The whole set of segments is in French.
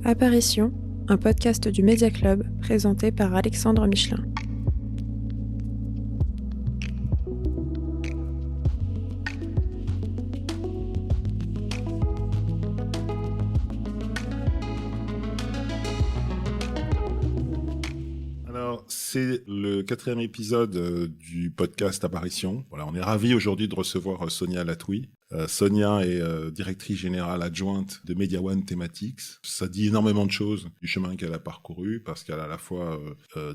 Apparition, un podcast du Média Club présenté par Alexandre Michelin. Alors, c'est le 4e épisode du podcast Apparition. Voilà, on est ravis aujourd'hui de recevoir Sonia Latoui. Sonia est directrice générale adjointe de Media One Thematics. Ça dit énormément de choses du chemin qu'elle a parcouru parce qu'elle a à la fois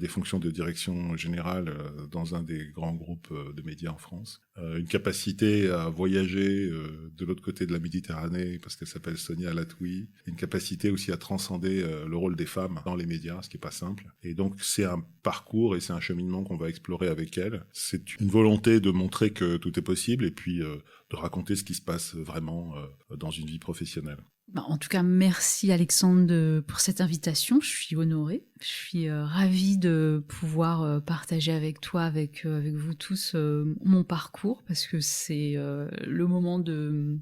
des fonctions de direction générale dans un des grands groupes de médias en France, une capacité à voyager de l'autre côté de la Méditerranée parce qu'elle s'appelle Sonia Latoui, une capacité aussi à transcender le rôle des femmes dans les médias, ce qui est pas simple. Et donc c'est un parcours et c'est un cheminement qu'on va explorer avec elle. C'est une volonté de montrer que tout est possible et puis de raconter ce qui se passe vraiment dans une vie professionnelle. En tout cas, merci Alexandre pour cette invitation. Je suis honorée. Je suis ravie de pouvoir partager avec toi, avec vous tous, mon parcours, parce que c'est le moment de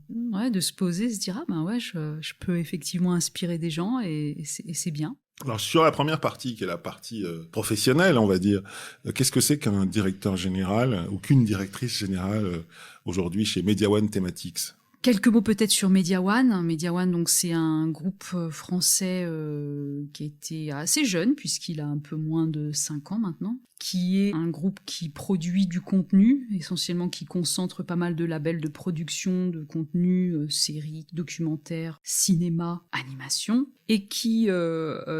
se poser, se dire je peux effectivement inspirer des gens et c'est bien. Alors sur la première partie, qui est la partie professionnelle, on va dire, qu'est-ce que c'est qu'un directeur général ou qu'une directrice générale aujourd'hui chez Media One Thematics ? Quelques mots peut-être sur Media One. Media One, donc c'est un groupe français qui était assez jeune, puisqu'il a un peu moins de 5 ans maintenant, qui est un groupe qui produit du contenu, essentiellement qui concentre pas mal de labels de production de contenu, séries, documentaires, cinéma, animation, et qui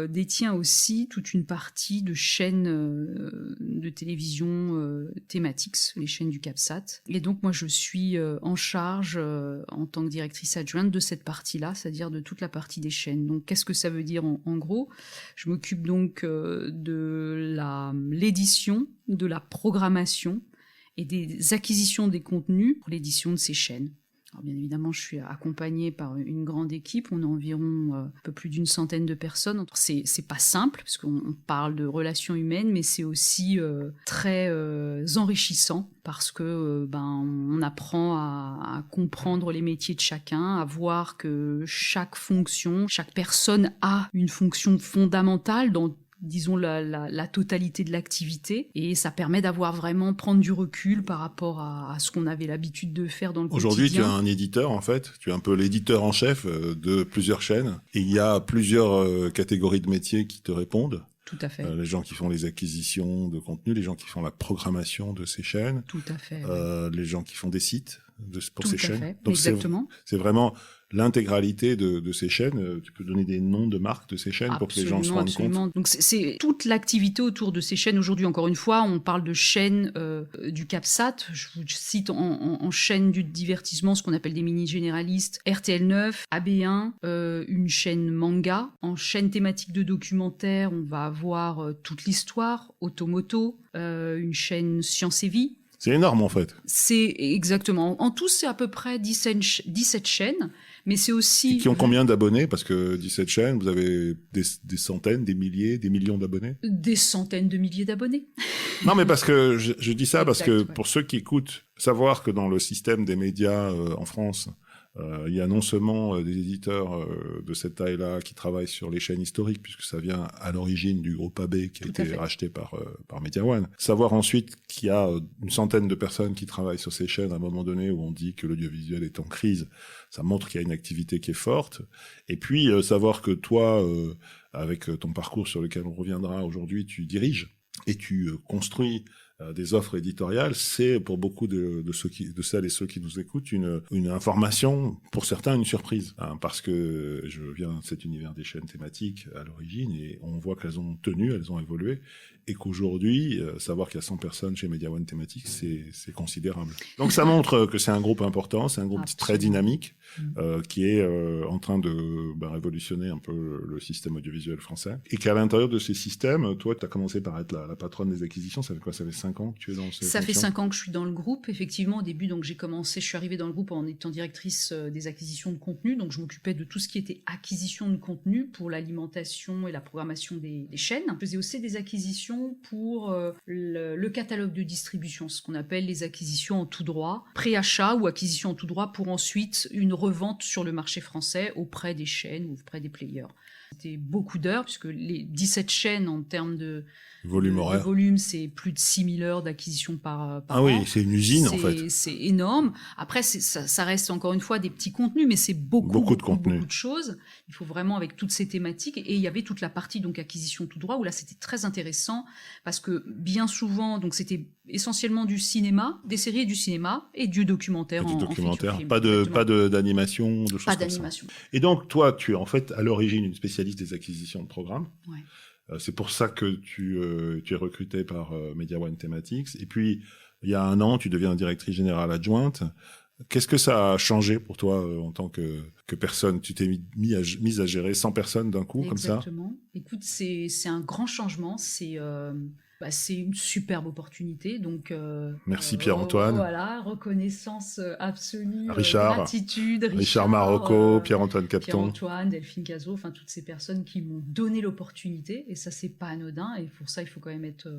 détient aussi toute une partie de chaînes de télévision Thematics, les chaînes du CAPSAT. Et donc moi je suis en charge en tant que directrice adjointe de cette partie-là, c'est-à-dire de toute la partie des chaînes. Donc qu'est-ce que ça veut dire en gros ? Je m'occupe donc de l'édition, de la programmation et des acquisitions des contenus pour l'édition de ces chaînes. Alors bien évidemment, je suis accompagnée par une grande équipe, on est environ un peu plus d'une centaine de personnes. C'est pas simple, parce qu'on parle de relations humaines, mais c'est aussi très enrichissant, parce que on apprend à comprendre les métiers de chacun, à voir que chaque fonction, chaque personne a une fonction fondamentale dans disons la totalité de l'activité, et ça permet prendre du recul par rapport à ce qu'on avait l'habitude de faire dans le quotidien. Aujourd'hui, tu es un éditeur en fait, tu es un peu l'éditeur en chef de plusieurs chaînes, et il y a plusieurs catégories de métiers qui te répondent. Tout à fait. Les gens qui font les acquisitions de contenu, les gens qui font la programmation de ces chaînes. Tout à fait. Les gens qui font des sites pour Tout ces à chaînes. fait. Donc exactement. C'est vraiment l'intégralité de ces chaînes. Tu peux donner des noms de marques de ces chaînes pour que les gens se rendent compte. Donc c'est toute l'activité autour de ces chaînes. Aujourd'hui, encore une fois, on parle de chaînes du CAPSAT. Je vous cite en chaîne du divertissement ce qu'on appelle des mini-généralistes. RTL9, AB1, une chaîne manga. En chaîne thématique de documentaire, on va avoir toute l'histoire, Automoto, une chaîne Science et Vie. C'est énorme en fait. C'est exactement. En tout, c'est à peu près 17 chaînes. Mais c'est aussi... Et qui ont combien d'abonnés ? Parce que 17 chaînes, vous avez des centaines, des milliers, des millions d'abonnés ? Des centaines de milliers d'abonnés. Non, mais parce que je dis ça parce que ouais. pour ceux qui écoutent, savoir que dans le système des médias en France, il y a non seulement des éditeurs de cette taille-là qui travaillent sur les chaînes historiques, puisque ça vient à l'origine du groupe AB qui a été racheté par Media One. Savoir ensuite qu'il y a une centaine de personnes qui travaillent sur ces chaînes à un moment donné où on dit que l'audiovisuel est en crise, ça montre qu'il y a une activité qui est forte. Et puis savoir que toi, avec ton parcours sur lequel on reviendra aujourd'hui, tu diriges et tu construis des offres éditoriales, c'est pour beaucoup de celles et ceux qui nous écoutent une information, pour certains une surprise, parce que je viens de cet univers des chaînes thématiques à l'origine et on voit qu'elles ont tenu, elles ont évolué, et qu'aujourd'hui, savoir qu'il y a 100 personnes chez Media One Thematics, c'est considérable. Donc ça montre que c'est un groupe important, c'est un groupe très dynamique, qui est en train de révolutionner un peu le système audiovisuel français, et qu'à l'intérieur de ces systèmes, toi, tu as commencé par être la patronne des acquisitions, ça fait quoi ? Ça fait 5 ans que tu es dans cette Ça fait fonction 5 ans que je suis dans le groupe. Effectivement, au début, donc je suis arrivée dans le groupe en étant directrice des acquisitions de contenu. Donc, je m'occupais de tout ce qui était acquisition de contenu pour l'alimentation et la programmation des chaînes. Je faisais aussi des acquisitions pour le catalogue de distribution, ce qu'on appelle les acquisitions en tout droit, pré-achat ou acquisition en tout droit pour ensuite une revente sur le marché français auprès des chaînes ou auprès des players. C'était beaucoup d'heures, puisque les 17 chaînes en termes de volume horaire. Le volume, c'est plus de 6000 heures d'acquisition par an. Ah oui, c'est une usine en fait. C'est énorme. Après, ça reste encore une fois des petits contenus, mais c'est beaucoup de choses. Il faut vraiment avec toutes ces thématiques. Et il y avait toute la partie donc acquisition tout droit, où là c'était très intéressant, parce que bien souvent, donc c'était essentiellement du cinéma, des séries et du cinéma, et du documentaire. Et du documentaire, pas d'animation, de choses pas comme d'animation. Ça. Et donc toi, tu es en fait à l'origine une spécialiste des acquisitions de programmes. Ouais. C'est pour ça que tu es recrutée par Media One Thematics. Et puis, il y a 1 an, tu deviens directrice générale adjointe. Qu'est-ce que ça a changé pour toi en tant que personne? Tu t'es mise à gérer 100 personnes d'un coup, comme ça? Exactement. Écoute, c'est un grand changement. C'est une superbe opportunité. Donc, merci Pierre-Antoine. Voilà, reconnaissance absolue, Richard, gratitude. Richard Marocco, Pierre-Antoine Capton. Pierre-Antoine, Delphine Cazot, enfin toutes ces personnes qui m'ont donné l'opportunité. Et ça, c'est pas anodin. Et pour ça, il faut quand même être,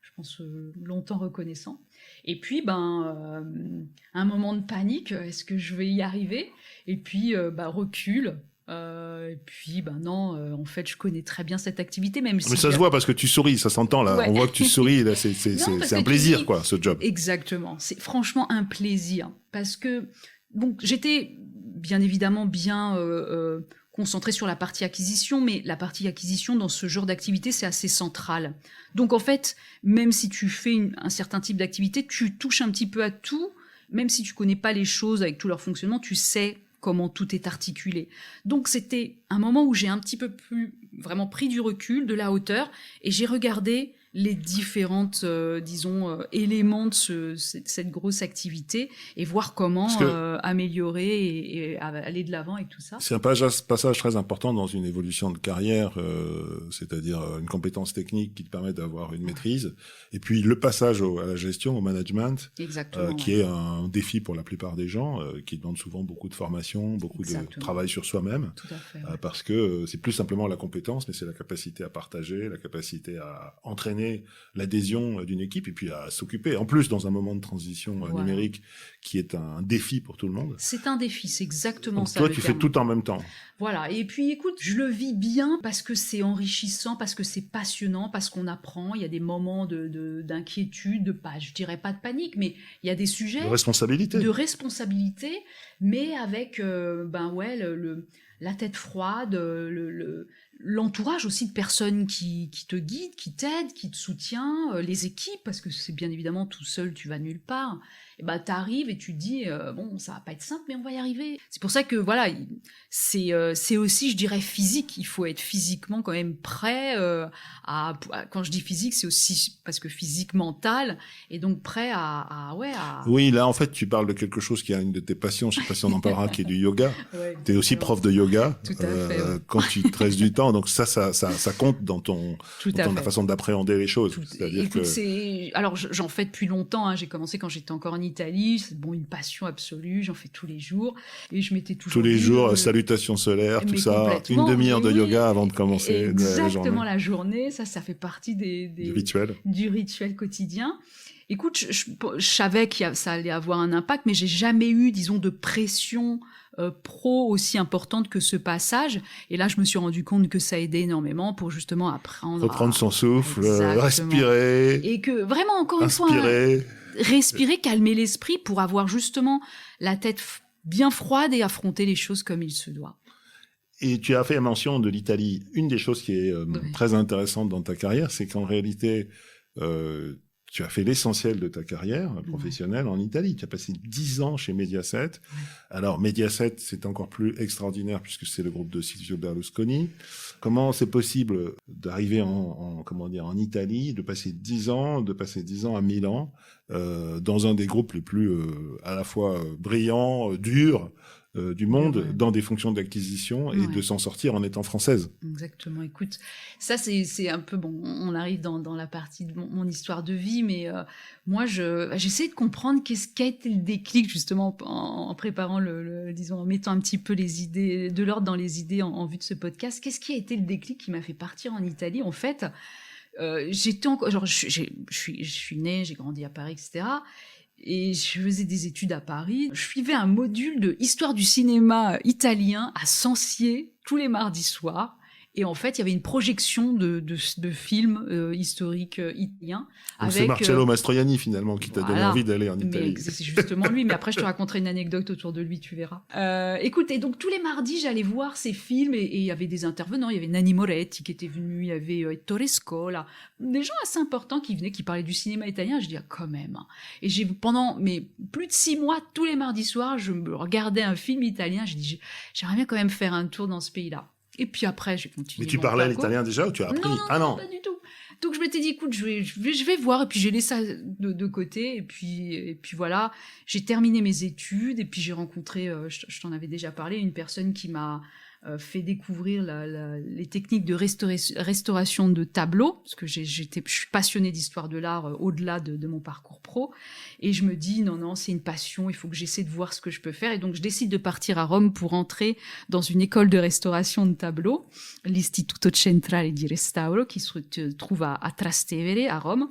je pense, longtemps reconnaissant. Et puis, un moment de panique. Est-ce que je vais y arriver? Et puis, recul. Et puis, non, en fait, je connais très bien cette activité, même si... Mais ça se voit parce que tu souris, ça s'entend, là. Ouais. On voit que tu souris, là, c'est un plaisir, quoi, ce job. Exactement. C'est franchement un plaisir. Parce que, donc, j'étais bien évidemment bien concentrée sur la partie acquisition, mais la partie acquisition dans ce genre d'activité, c'est assez central. Donc, en fait, même si tu fais un certain type d'activité, tu touches un petit peu à tout, même si tu connais pas les choses avec tout leur fonctionnement, tu sais comment tout est articulé. Donc c'était un moment où j'ai un petit peu plus vraiment pris du recul, de la hauteur, et j'ai regardé les différentes, éléments de cette grosse activité et voir comment améliorer et aller de l'avant avec tout ça. C'est un passage très important dans une évolution de carrière, c'est-à-dire une compétence technique qui te permet d'avoir une maîtrise, et puis le passage à la gestion, au management, qui est un défi pour la plupart des gens, qui demande souvent beaucoup de formation, beaucoup de travail sur soi-même. Tout à fait, parce que c'est plus simplement la compétence, mais c'est la capacité à partager, la capacité à entraîner l'adhésion d'une équipe et puis à s'occuper, en plus dans un moment de transition numérique qui est un défi pour tout le monde. C'est un défi, c'est exactement donc ça. Toi, tu fais tout en même temps. Voilà, et puis écoute, je le vis bien parce que c'est enrichissant, parce que c'est passionnant, parce qu'on apprend, il y a des moments d'inquiétude, je dirais pas de panique, mais il y a des sujets... De responsabilité, mais avec la tête froide, l'entourage aussi de personnes qui te guident, qui t'aident, qui te soutiennent, les équipes, parce que c'est bien évidemment tout seul, tu vas nulle part. Et t'arrives et tu te dis, ça va pas être simple, mais on va y arriver. C'est pour ça que, voilà, c'est aussi, je dirais, physique. Il faut être physiquement quand même prêt quand je dis physique, c'est aussi parce que physique, mental, et donc prêt à... Oui, là, en fait, tu parles de quelque chose qui est une de tes passions, je sais pas si on en parlera, qui est du yoga. Ouais, t'es aussi prof de yoga. Tout à fait. Quand tu te restes du temps, donc ça compte dans ta façon d'appréhender les choses. C'est-à-dire alors, j'en fais depuis longtemps, hein. J'ai commencé quand j'étais encore en Italie, c'est une passion absolue, j'en fais tous les jours, et je m'étais toujours... Tous les jours, salutations solaires, tout ça, une demi-heure de yoga avant de commencer la journée. Exactement, la journée, ça fait partie du rituel quotidien. Écoute, je savais que ça allait avoir un impact, mais j'ai jamais eu, disons, de pression pro aussi importante que ce passage. Et là, je me suis rendu compte que ça aidait énormément pour justement apprendre reprendre son souffle, respirer. Et que vraiment, encore une fois, respirer, calmer l'esprit pour avoir justement la tête bien froide et affronter les choses comme il se doit. Et tu as fait mention de l'Italie. Une des choses qui est très intéressante dans ta carrière, c'est qu'en réalité, tu as fait l'essentiel de ta carrière professionnelle en Italie. Tu as passé 10 ans chez Mediaset. Alors, Mediaset, c'est encore plus extraordinaire puisque c'est le groupe de Silvio Berlusconi. Comment c'est possible d'arriver en Italie, de passer 10 ans à Milan, dans un des groupes les plus, à la fois brillants, durs, du monde Ouais. dans des fonctions d'acquisition et Ouais. de s'en sortir en étant française. Exactement. Écoute, ça c'est un peu bon. On arrive dans la partie de mon histoire de vie, mais moi j'essaie de comprendre qu'a été le déclic justement en préparant disons en mettant un petit peu les idées de l'ordre dans les idées en vue de ce podcast. Qu'est-ce qui a été le déclic qui m'a fait partir en Italie? En fait, j'étais encore genre je suis née, j'ai grandi à Paris, etc. Et je faisais des études à Paris. Je suivais un module de histoire du cinéma italien à Sancier tous les mardis soirs. Et en fait, il y avait une projection de films historiques italiens. Donc c'est Marcello Mastroianni finalement qui t'a donné envie d'aller en Italie. Mais c'est justement lui, mais après je te raconterai une anecdote autour de lui, tu verras. Écoute, et donc tous les mardis, j'allais voir ces films et il y avait des intervenants, il y avait Nanni Moretti qui était venu, il y avait Ettore Scola, des gens assez importants qui venaient, qui parlaient du cinéma italien. Je dis, quand même. Et pendant plus de 6 mois, tous les mardis soirs, je me regardais un film italien, je dis, j'aimerais bien quand même faire un tour dans ce pays-là. Et puis après, j'ai continué. Mais tu parlais l'italien déjà ou tu as appris? Non, pas du tout. Donc je m'étais dit, écoute, je vais voir. Et puis j'ai laissé ça de côté. Et puis voilà, j'ai terminé mes études. Et puis j'ai rencontré, je t'en avais déjà parlé, une personne qui m'a fait découvrir les techniques de restauration de tableaux, parce que je suis passionnée d'histoire de l'art au-delà de mon parcours pro, et je me dis non, c'est une passion, il faut que j'essaie de voir ce que je peux faire, et donc je décide de partir à Rome pour entrer dans une école de restauration de tableaux, l'Istituto Centrale di Restauro, qui se trouve à Trastevere, à Rome.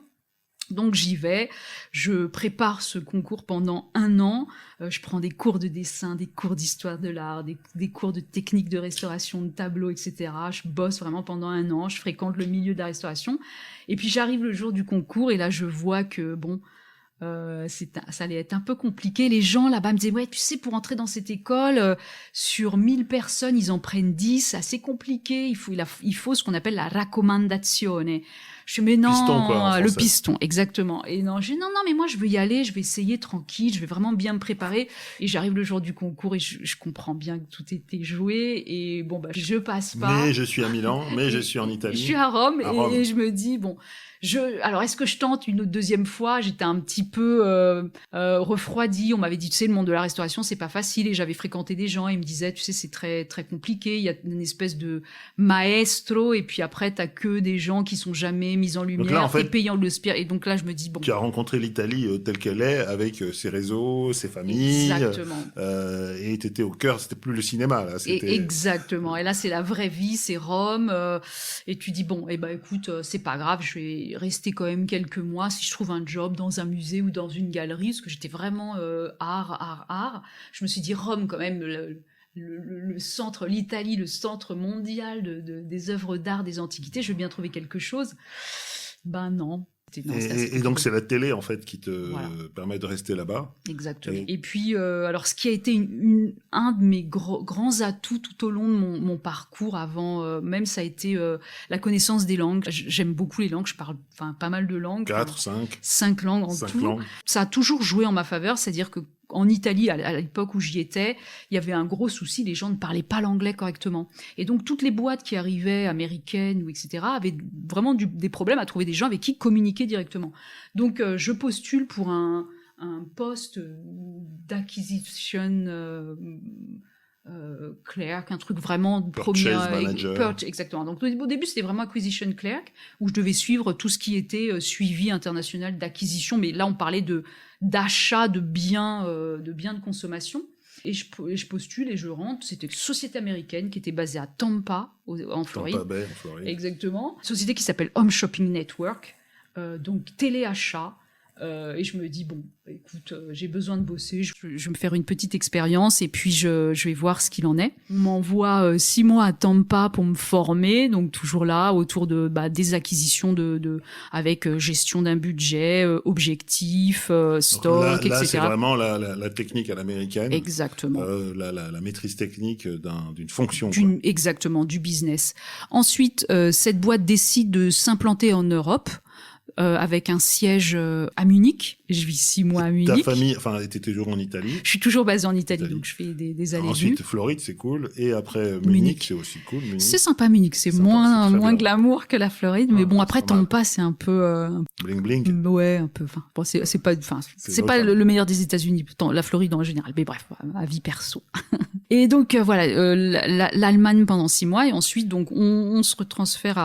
Donc j'y vais, je prépare ce concours pendant 1 an, je prends des cours de dessin, des cours d'histoire de l'art, des cours de technique de restauration de tableaux, etc. Je bosse vraiment pendant 1 an, je fréquente le milieu de la restauration, et puis j'arrive le jour du concours, et là je vois que ça allait être un peu compliqué. Les gens là-bas me disaient, ouais, tu sais, pour entrer dans cette école, sur 1000 personnes, ils en prennent 10, c'est assez compliqué, il faut ce qu'on appelle la raccomandazione. Je dis, mais non, piston, quoi, le piston, exactement. Et non, je dis, non, mais moi, je veux y aller, je vais essayer tranquille, je vais vraiment bien me préparer. Et j'arrive le jour du concours et je comprends bien que tout était joué. Et je passe pas. Mais je suis à Milan, mais je suis en Italie. Je suis à Rome. Et je me dis, alors est-ce que je tente une deuxième fois? J'étais un petit peu refroidie. On m'avait dit, tu sais, le monde de la restauration, c'est pas facile. Et j'avais fréquenté des gens, ils me disaient, tu sais, c'est très, très compliqué. Il y a une espèce de maestro, et puis après, t'as que des gens qui sont jamais mis en lumière, là, en fait, payant le spire. Et donc là, je me dis, tu as rencontré l'Italie telle qu'elle est, avec ses réseaux, ses familles. Exactement. Et t'étais au cœur, c'était plus le cinéma, là. Exactement. Et là, c'est la vraie vie, c'est Rome. Et tu dis, écoute, c'est pas grave, je vais rester quand même quelques mois si je trouve un job dans un musée ou dans une galerie, parce que j'étais vraiment art. Je me suis dit, Rome, quand même, le centre, l'Italie, le centre mondial des œuvres d'art, des antiquités, je veux bien trouver quelque chose. Non. Et donc c'est la télé en fait qui te permet de rester là-bas. Exactement. Et puis alors ce qui a été un de mes grands atouts tout au long de mon parcours avant, même ça a été la connaissance des langues. J'aime beaucoup les langues, je parle pas mal de langues. 5 langues en tout. Ça a toujours joué en ma faveur, c'est-à-dire que en Italie, à l'époque où j'y étais, il y avait un gros souci, les gens ne parlaient pas l'anglais correctement. Et donc, toutes les boîtes qui arrivaient, américaines ou etc., avaient vraiment des problèmes à trouver des gens avec qui communiquer directement. Donc, je postule pour un poste d'acquisition clerk, un truc vraiment manager. Exactement. Donc au début c'était vraiment acquisition clerk, où je devais suivre tout ce qui était suivi international d'acquisition, mais là on parlait d'achat de biens de consommation. Et je postule et je rentre. C'était une société américaine qui était basée à Tampa, en Floride. Tampa Bay, en Floride. Exactement. Société qui s'appelle Home Shopping Network, donc téléachat. Et je me dis, écoute, j'ai besoin de bosser, je vais me faire une petite expérience et puis je vais voir ce qu'il en est. On m'envoie 6 mois à Tampa pour me former, donc toujours là, autour des acquisitions avec gestion d'un budget, objectifs, stock, etc. Là, c'est vraiment la technique à l'américaine. Exactement. La maîtrise technique d'une fonction. Exactement, du business. Ensuite, cette boîte décide de s'implanter en Europe. avec un siège à Munich. Je vis 6 mois à Munich. Ta famille, était toujours en Italie? Je suis toujours basée en Italie, donc je fais des allées-venues. Ensuite, Floride, c'est cool. Et après, Munich, c'est aussi cool. Munich. C'est sympa, Munich. C'est moins glamour que la Floride. Mais bon, après, Tampa, c'est un peu... Bling bling. Ouais, un peu. C'est pas le meilleur des États-Unis. La Floride en général. Mais bref, ma vie perso. Et donc, l'Allemagne pendant 6 mois. Et ensuite, donc, on se retransfère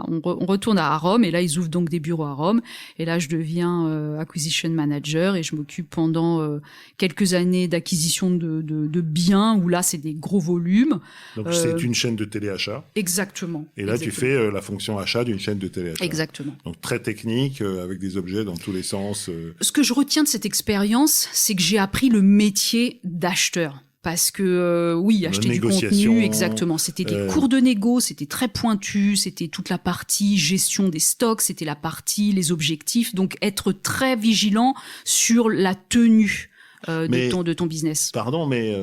on retourne à Rome. Et là, ils ouvrent donc des bureaux à Rome. Et là, je deviens acquisition manager. Et je m'occupe pendant quelques années d'acquisition de biens, où là, c'est des gros volumes. Donc, c'est une chaîne de téléachat. Exactement. Et là, tu fais la fonction achat d'une chaîne de téléachat. Exactement. Donc, très technique, avec des objets dans tous les sens. Ce que je retiens de cette expérience, c'est que j'ai appris le métier d'acheteur. Parce que acheter du contenu, exactement. C'était des cours de négo, c'était très pointu, c'était toute la partie gestion des stocks, c'était la partie les objectifs. Donc être très vigilant sur la tenue de ton business. Pardon, mais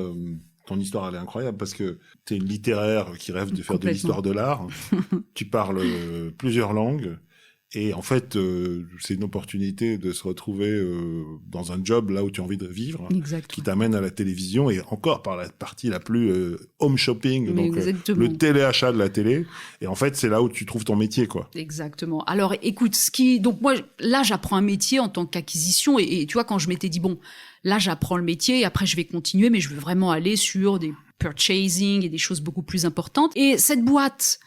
ton histoire elle est incroyable parce que t'es une littéraire qui rêve de faire de l'histoire de l'art. Tu parles plusieurs langues. Et en fait, c'est une opportunité de se retrouver dans un job là où tu as envie de vivre, qui t'amène à la télévision et encore par la partie la plus home shopping, donc le téléachat de la télé. Et en fait, c'est là où tu trouves ton métier, quoi. Exactement. Alors, écoute, donc moi, là, j'apprends un métier en tant qu'acquisition. Et tu vois, quand je m'étais dit, bon, là, j'apprends le métier et après, je vais continuer, mais je veux vraiment aller sur des purchasing et des choses beaucoup plus importantes. Et cette boîte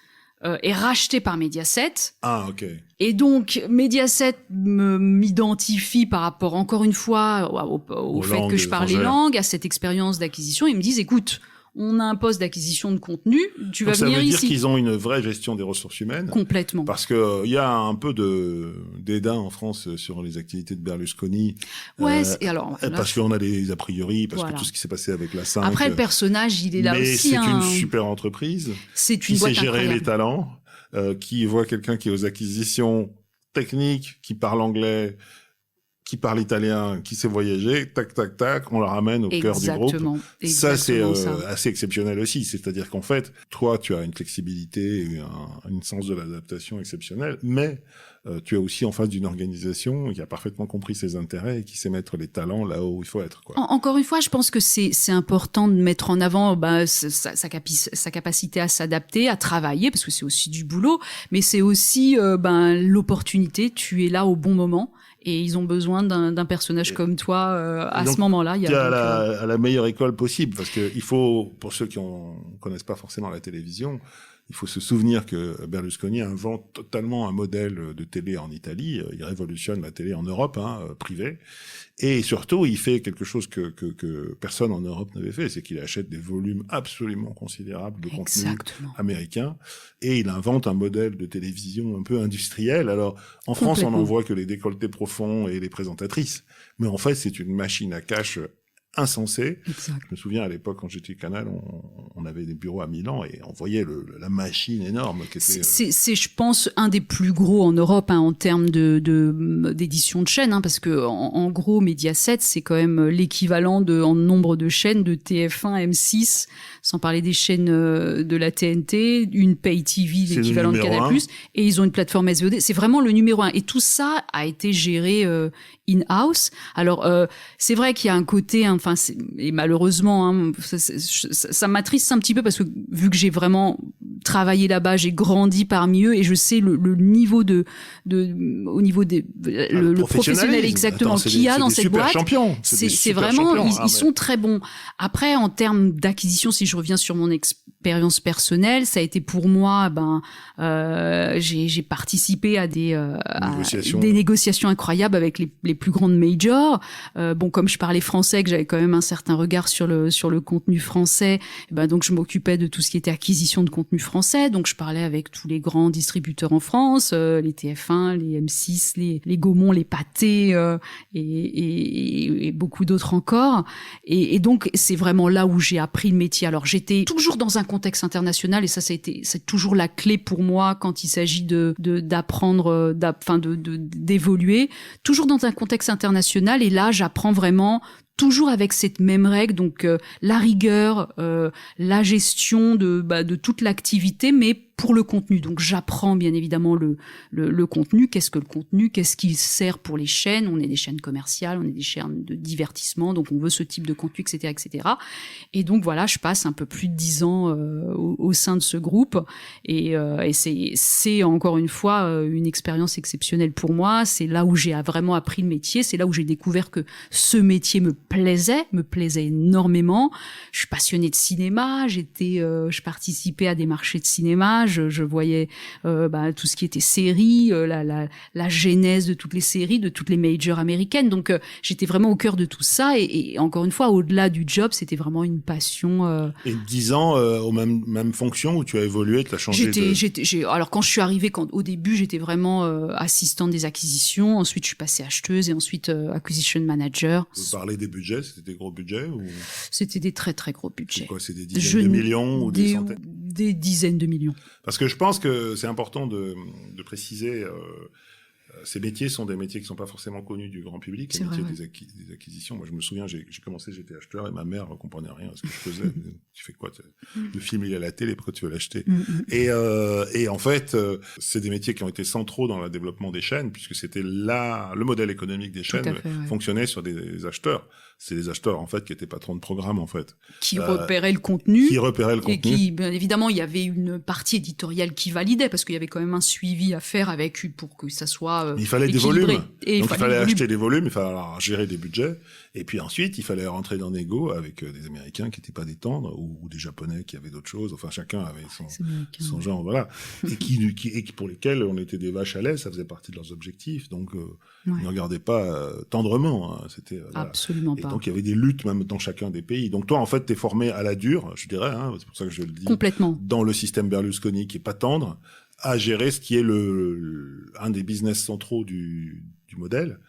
est racheté par Mediaset. Ah, ok. Et donc, Mediaset m'identifie par rapport, encore une fois, au fait que je parle les langues, à cette expérience d'acquisition. Ils me disent, écoute, on a un poste d'acquisition de contenu, tu vas venir ici. Ça veut dire qu'ils ont une vraie gestion des ressources humaines. Complètement. Parce que il y a un peu dédain en France sur les activités de Berlusconi. Ouais, et alors. Parce qu'on a des a priori, parce que tout ce qui s'est passé avec la 5. Après, le personnage, il est là aussi. Mais c'est une super entreprise. C'est une boîte qui sait gérer les talents, qui voit quelqu'un qui est aux acquisitions techniques, qui parle anglais, qui parle italien, qui sait voyager, tac, tac, tac, on la ramène au cœur du groupe. Ça, c'est assez exceptionnel aussi. C'est-à-dire qu'en fait, toi, tu as une flexibilité et un sens de l'adaptation exceptionnel, mais tu es aussi en face d'une organisation qui a parfaitement compris ses intérêts et qui sait mettre les talents là où il faut être, quoi. Encore une fois, je pense que c'est important de mettre en avant sa capacité à s'adapter, à travailler, parce que c'est aussi du boulot, mais c'est aussi l'opportunité. Tu es là au bon moment. Et ils ont besoin d'un personnage comme toi à ce moment-là. À la meilleure école possible, parce que il faut, pour ceux qui connaissent pas forcément la télévision, il faut se souvenir que Berlusconi invente totalement un modèle de télé en Italie. Il révolutionne la télé en Europe, privée. Et surtout, il fait quelque chose que personne en Europe n'avait fait, c'est qu'il achète des volumes absolument considérables de contenu américain. Et il invente un modèle de télévision un peu industriel. Alors, en France, on n'en voit que les décolletés profonds et les présentatrices. Mais en fait, c'est une machine à cash insensé. Exact. Je me souviens à l'époque quand j'étais Canal, on avait des bureaux à Milan et on voyait la machine énorme qui était. C'est je pense un des plus gros en Europe en termes d'édition de chaînes, parce que en gros Mediaset c'est quand même l'équivalent en nombre de chaînes de TF1, M6, sans parler des chaînes de la TNT, une Pay TV l'équivalent de Canal+, et ils ont une plateforme SVOD. C'est vraiment le numéro 1 et tout ça a été géré in-house. Alors c'est vrai qu'il y a un côté, et malheureusement, ça m'attriste un petit peu parce que vu que j'ai vraiment travaillé là-bas, j'ai grandi parmi eux et je sais le niveau au niveau le professionnel exactement qu'il y a dans cette boîte. C'est vraiment, ils sont très bons. Après, en termes d'acquisition, si je reviens sur mon expérience personnelle, ça a été pour moi, j'ai participé à des négociations incroyables avec les plus grandes majors. Comme je parlais français, que j'avais quand même un certain regard sur le contenu français, donc je m'occupais de tout ce qui était acquisition de contenu français. Donc je parlais avec tous les grands distributeurs en France, les TF1, les M6, les Gaumont, les Pathé et beaucoup d'autres encore. Et donc c'est vraiment là où j'ai appris le métier. Alors j'étais toujours dans un contexte international et c'est toujours la clé pour moi quand il s'agit d'apprendre, d'évoluer. Toujours dans un contexte international et là j'apprends vraiment toujours avec cette même règle, donc la rigueur, la gestion de toute l'activité, mais pour le contenu. Donc j'apprends bien évidemment le contenu. Qu'est-ce que le contenu? Qu'est-ce qui sert pour les chaînes? On est des chaînes commerciales, on est des chaînes de divertissement, donc on veut ce type de contenu, etc., etc. Et donc voilà, je passe un peu plus de 10 ans au sein de ce groupe, et c'est encore une fois une expérience exceptionnelle pour moi. C'est là où j'ai vraiment appris le métier, c'est là où j'ai découvert que ce métier me plaisait énormément. Je suis passionnée de cinéma, je participais à des marchés de cinéma, je voyais tout ce qui était séries, la genèse de toutes les séries, de toutes les majors américaines. Donc j'étais vraiment au cœur de tout ça, et encore une fois, au-delà du job, c'était vraiment une passion. Et 10 ans aux même fonctions où tu as évolué, tu as changé Alors quand je suis arrivée, au début, j'étais vraiment assistante des acquisitions, ensuite je suis passée acheteuse, et ensuite acquisition manager. Vous parlez des budgets, c'était des gros budgets ou... C'était des très très gros budgets. C'est quoi, c'est des dizaines de millions ou des centaines? Des dizaines de millions. Parce que je pense que c'est important de préciser, ces métiers sont des métiers qui sont pas forcément connus du grand public, les métiers des acquisitions. Moi, je me souviens, j'ai commencé, j'étais acheteur et ma mère ne comprenait rien à ce que je faisais. Tu fais quoi? Le film, il est à la télé, pourquoi tu veux l'acheter? Et en fait, c'est des métiers qui ont été centraux dans le développement des chaînes, puisque c'était le modèle économique des chaînes fonctionnait sur des acheteurs. C'est des acheteurs, en fait, qui étaient patrons de programme, en fait. Qui repéraient le contenu. Et qui, bien évidemment, il y avait une partie éditoriale qui validait, parce qu'il y avait quand même un suivi à faire pour que ça soit il fallait équilibré. Des volumes. Donc, il fallait acheter des volumes, il fallait gérer des budgets. Et puis ensuite, il fallait rentrer dans négo avec des Américains qui n'étaient pas des tendres, ou des Japonais qui avaient d'autres choses. Enfin, chacun avait son genre, voilà. Et qui pour lesquels on était des vaches à lait, ça faisait partie de leurs objectifs. Donc, ils ne regardaient pas tendrement. Hein. C'était, absolument pas. Donc il y avait des luttes même dans chacun des pays. Donc toi, en fait, t'es formé à la dure, je dirais, hein, c'est pour ça que je le dis. Complètement. Dans le système Berlusconi qui est pas tendre, à gérer ce qui est un des business centraux du modèle.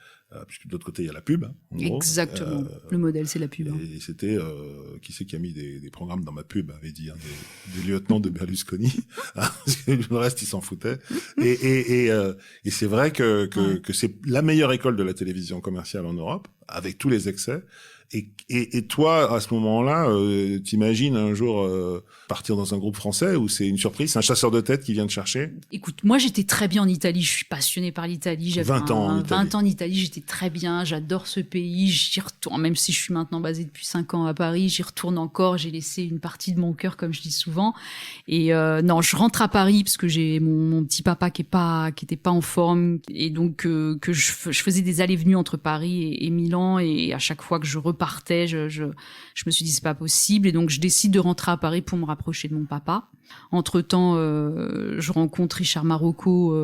Puisque de l'autre côté il y a la pub. En Exactement. Le modèle c'est la pub. Et c'était qui c'est qui a mis des programmes dans ma pub, avait dit des lieutenants de Berlusconi. Parce que le reste ils s'en foutaient. Et c'est vrai que c'est la meilleure école de la télévision commerciale en Europe, avec tous les excès. Et toi, à ce moment-là, t'imagines un jour partir dans un groupe français où c'est une surprise, c'est un chasseur de tête qui vient te chercher? Écoute, moi j'étais très bien en Italie, je suis passionnée par l'Italie, j'avais 20 ans en Italie, j'étais très bien, j'adore ce pays, j'y retourne, même si je suis maintenant basée depuis 5 ans à Paris, j'y retourne encore, j'ai laissé une partie de mon cœur, comme je dis souvent. Et non, je rentre à Paris parce que j'ai mon petit papa qui était pas en forme, et donc que je faisais des allées-venues entre Paris et Milan, et à chaque fois que je repartais, je me suis dit c'est pas possible, et donc je décide de rentrer à Paris pour me rapprocher de mon papa. Entre-temps, je rencontre Richard Marocco,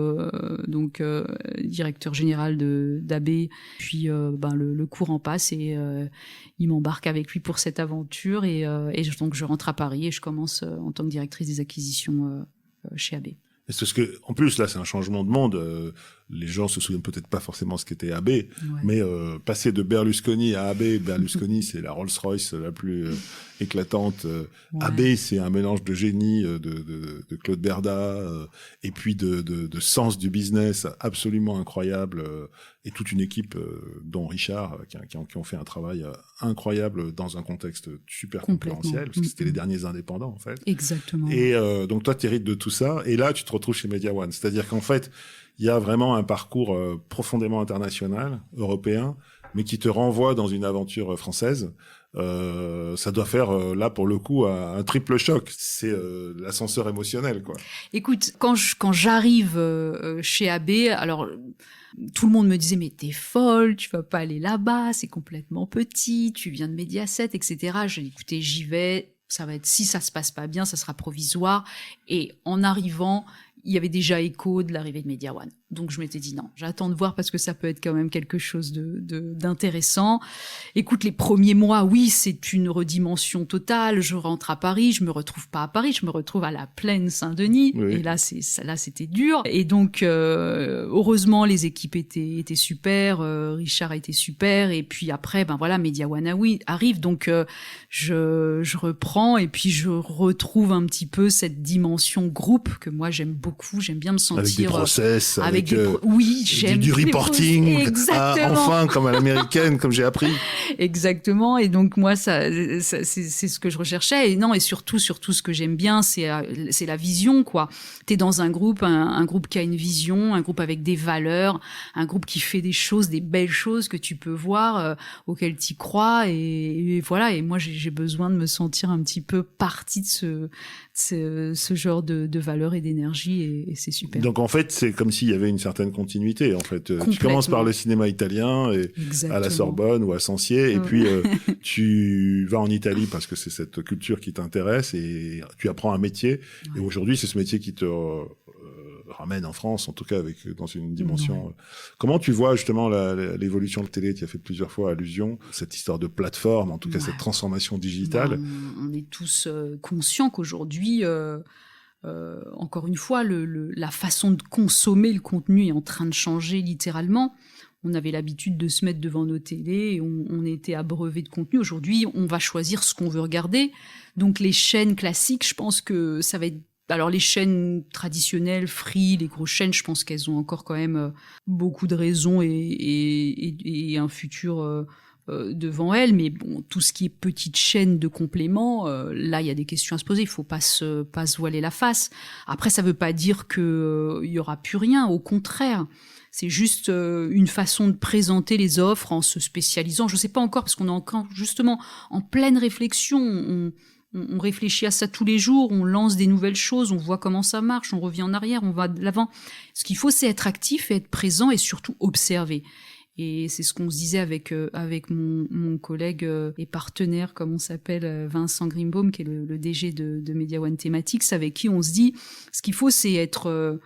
directeur général d'AB, puis le courant passe, et il m'embarque avec lui pour cette aventure, et donc je rentre à Paris et je commence en tant que directrice des acquisitions chez AB. Parce que, en plus, là, c'est un changement de monde. Les gens se souviennent peut-être pas forcément ce qu'était AB, mais passer de Berlusconi à AB, Berlusconi, c'est la Rolls-Royce la plus éclatante. AB, c'est un mélange de génie de Claude Berda, et puis de sens du business absolument incroyable, et toute une équipe, dont Richard, qui ont fait un travail incroyable dans un contexte super concurrentiel, parce que c'était les derniers indépendants, en fait. Exactement. Et donc toi, tu hérites de tout ça, et là, tu te retrouves chez Media One. C'est-à-dire qu'en fait, il y a vraiment un parcours profondément international, européen, mais qui te renvoie dans une aventure française. Ça doit faire, là, pour le coup, un triple choc. C'est l'ascenseur émotionnel, quoi. Écoute, quand j'arrive chez AB, alors tout le monde me disait mais t'es folle, tu vas pas aller là-bas, c'est complètement petit, tu viens de Mediaset, etc. J'ai dit écoutez, j'y vais, ça va être, si ça se passe pas bien, ça sera provisoire. Et en arrivant, il y avait déjà écho de l'arrivée de Media One. Donc je m'étais dit non, j'attends de voir parce que ça peut être quand même quelque chose d'intéressant. Écoute, les premiers mois, oui, c'est une redimension totale. Je rentre à Paris, je me retrouve pas à Paris, je me retrouve à la Plaine Saint-Denis. Oui. Et là, c'était dur. Et donc, heureusement, les équipes étaient super, Richard était super. Et puis après, Media One arrive. Donc, je reprends et puis je retrouve un petit peu cette dimension groupe que moi j'aime beaucoup. J'aime bien me sentir avec des process, avec avec oui, j'aime du reporting, enfin, comme à l'américaine, comme j'ai appris. Exactement. Et donc, moi, c'est ce que je recherchais. Et non, et surtout, ce que j'aime bien, c'est la vision, quoi. T'es dans un groupe qui a une vision, un groupe avec des valeurs, un groupe qui fait des choses, des belles choses que tu peux voir, auxquelles t'y crois. Et voilà. Et moi, j'ai besoin de me sentir un petit peu partie de ce genre de valeurs et d'énergie, et c'est super. Donc en fait, c'est comme s'il y avait une certaine continuité. En fait, tu commences par le cinéma italien et à la Sorbonne ou à Sancier, et puis tu vas en Italie parce que c'est cette culture qui t'intéresse et tu apprends un métier. Ouais. Et aujourd'hui, c'est ce métier qui te ramène en France, en tout cas dans une dimension. Ouais. Comment tu vois justement l'évolution de la télé? Tu as fait plusieurs fois allusion, cette histoire de plateforme, en tout cas cette transformation digitale. On est tous conscients qu'aujourd'hui, encore une fois, la façon de consommer le contenu est en train de changer littéralement. On avait l'habitude de se mettre devant nos télés et on était abreuvé de contenu. Aujourd'hui, on va choisir ce qu'on veut regarder. Donc les chaînes classiques, je pense que ça va être... Alors les chaînes traditionnelles, Free, les grosses chaînes, je pense qu'elles ont encore quand même beaucoup de raisons et un futur devant elles. Mais bon, tout ce qui est petite chaîne de compléments, là il y a des questions à se poser. Il faut pas se voiler la face. Après, ça veut pas dire que il y aura plus rien. Au contraire. C'est juste une façon de présenter les offres en se spécialisant. Je sais pas encore, parce qu'on est encore justement en pleine réflexion. On réfléchit à ça tous les jours, on lance des nouvelles choses, on voit comment ça marche, on revient en arrière, on va de l'avant. Ce qu'il faut, c'est être actif et être présent et surtout observer. Et c'est ce qu'on se disait avec mon collègue et partenaire, comme on s'appelle, Vincent Grimbaum, qui est le DG de Media One Thematics, avec qui on se dit, ce qu'il faut, c'est être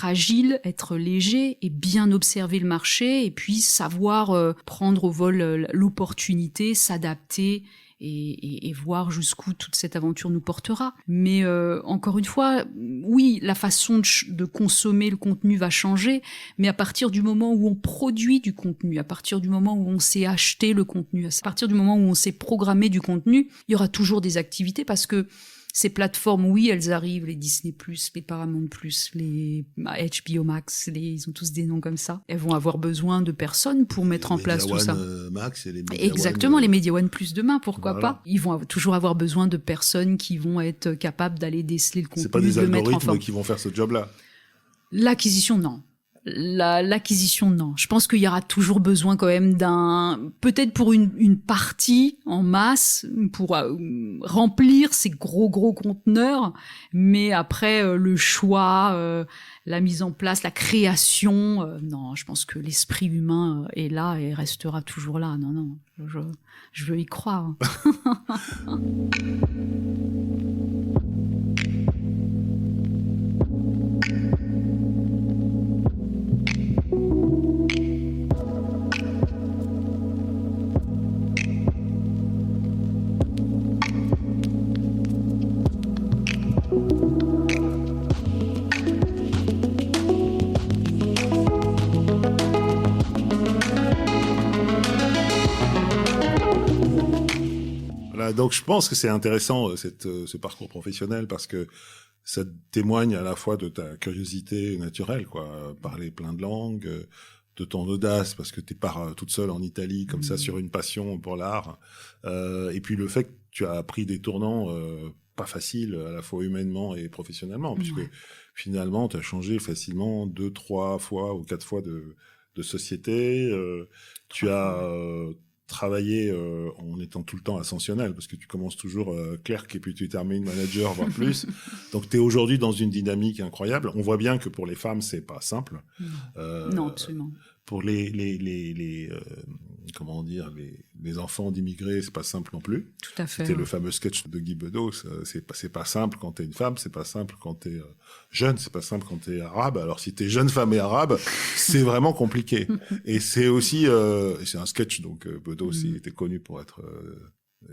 agile, être léger et bien observer le marché et puis savoir prendre au vol l'opportunité, s'adapter et voir jusqu'où toute cette aventure nous portera. Mais encore une fois, oui, la façon de consommer le contenu va changer, mais à partir du moment où on produit du contenu, à partir du moment où on sait acheter le contenu, à partir du moment où on sait programmer du contenu, il y aura toujours des activités parce que ces plateformes, oui, elles arrivent, les Disney+, les Paramount+, les HBO Max, ils ont tous des noms comme ça. Elles vont avoir besoin de personnes pour mettre en place tout ça. Max et les Media Exactement, One, les Media One Plus demain, pourquoi pas. Ils vont toujours avoir besoin de personnes qui vont être capables d'aller déceler le contenu, c'est pas des de le mettre en algorithmes forme. qui vont faire ce job-là. L'acquisition, non. L'acquisition, non. Je pense qu'il y aura toujours besoin quand même peut-être pour une partie en masse, pour remplir ces gros conteneurs, mais après le choix, la mise en place, la création, non, je pense que l'esprit humain est là et restera toujours là. Non, je veux y croire. Donc je pense que c'est intéressant ce parcours professionnel parce que ça témoigne à la fois de ta curiosité naturelle, quoi, parler plein de langues, de ton audace parce que tu pars toute seule en Italie comme ça sur une passion pour l'art, et puis le fait que tu as pris des tournants pas faciles à la fois humainement et professionnellement, puisque finalement tu as changé facilement 2, 3 fois ou 4 fois de société, tu as travailler en étant tout le temps ascensionnel, parce que tu commences toujours clerc et puis tu termines manager, voire plus. Donc tu es aujourd'hui dans une dynamique incroyable. On voit bien que pour les femmes, c'est pas simple. Non, absolument. Pour les comment dire, les enfants d'immigrés, c'est pas simple non plus. Tout à fait. C'était le fameux sketch de Guy Bedos. C'est pas simple quand t'es une femme, c'est pas simple quand t'es jeune, c'est pas simple quand t'es arabe. Alors si t'es jeune femme et arabe, c'est vraiment compliqué. Et c'est aussi, c'est un sketch, donc Bedos il était connu pour être